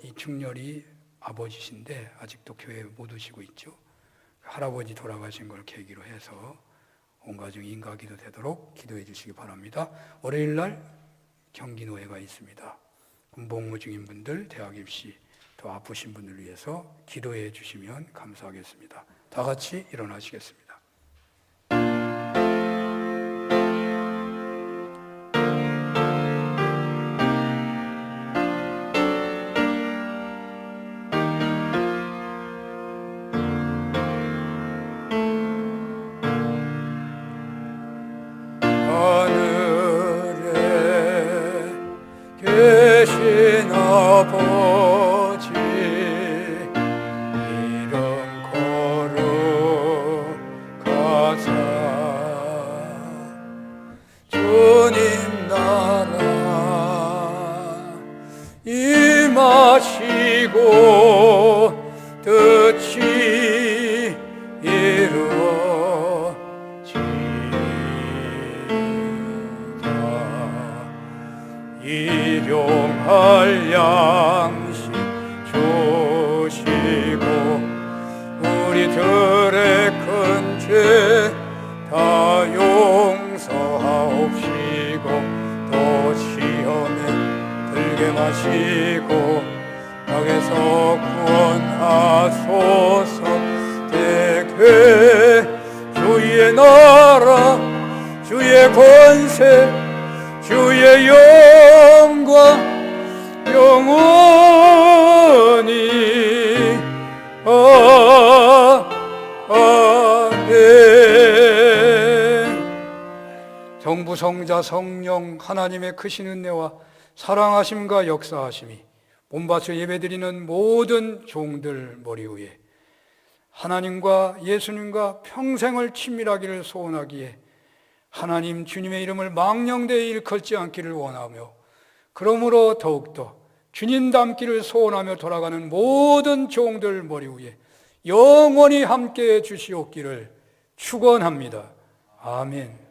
이충렬이 아버지신데 아직도 교회에 못 오시고 있죠. 할아버지 돌아가신 걸 계기로 해서 온 가정 인가기도 되도록 기도해 주시기 바랍니다. 월요일 날 경기노회가 있습니다. 군복무 중인 분들, 대학 입시, 더 아프신 분들 위해서 기도해 주시면 감사하겠습니다. 다 같이 일어나시겠습니다. 계신 아버지 이름 거룩하사 주님 나라 임하시고 뜻이 이루어지다. 일용할 양식 주시고 우리들의 큰 죄 다 용서하옵시고 또 시험에 들게 마시고 악에서 구원하소서. 대개 주의 나라 주의 권세 주의 영광 영원히 아멘. 성부 성자 성령 하나님의 크신 은혜와 사랑하심과 역사하심이 몸바쳐 예배드리는 모든 종들 머리 위에 하나님과 예수님과 평생을 친밀하기를 소원하기에 하나님 주님의 이름을 망령되이 일컬지 않기를 원하며 그러므로 더욱더 주님 닮기를 소원하며 돌아가는 모든 종들 머리 위에 영원히 함께해 주시옵기를 축원합니다. 아멘.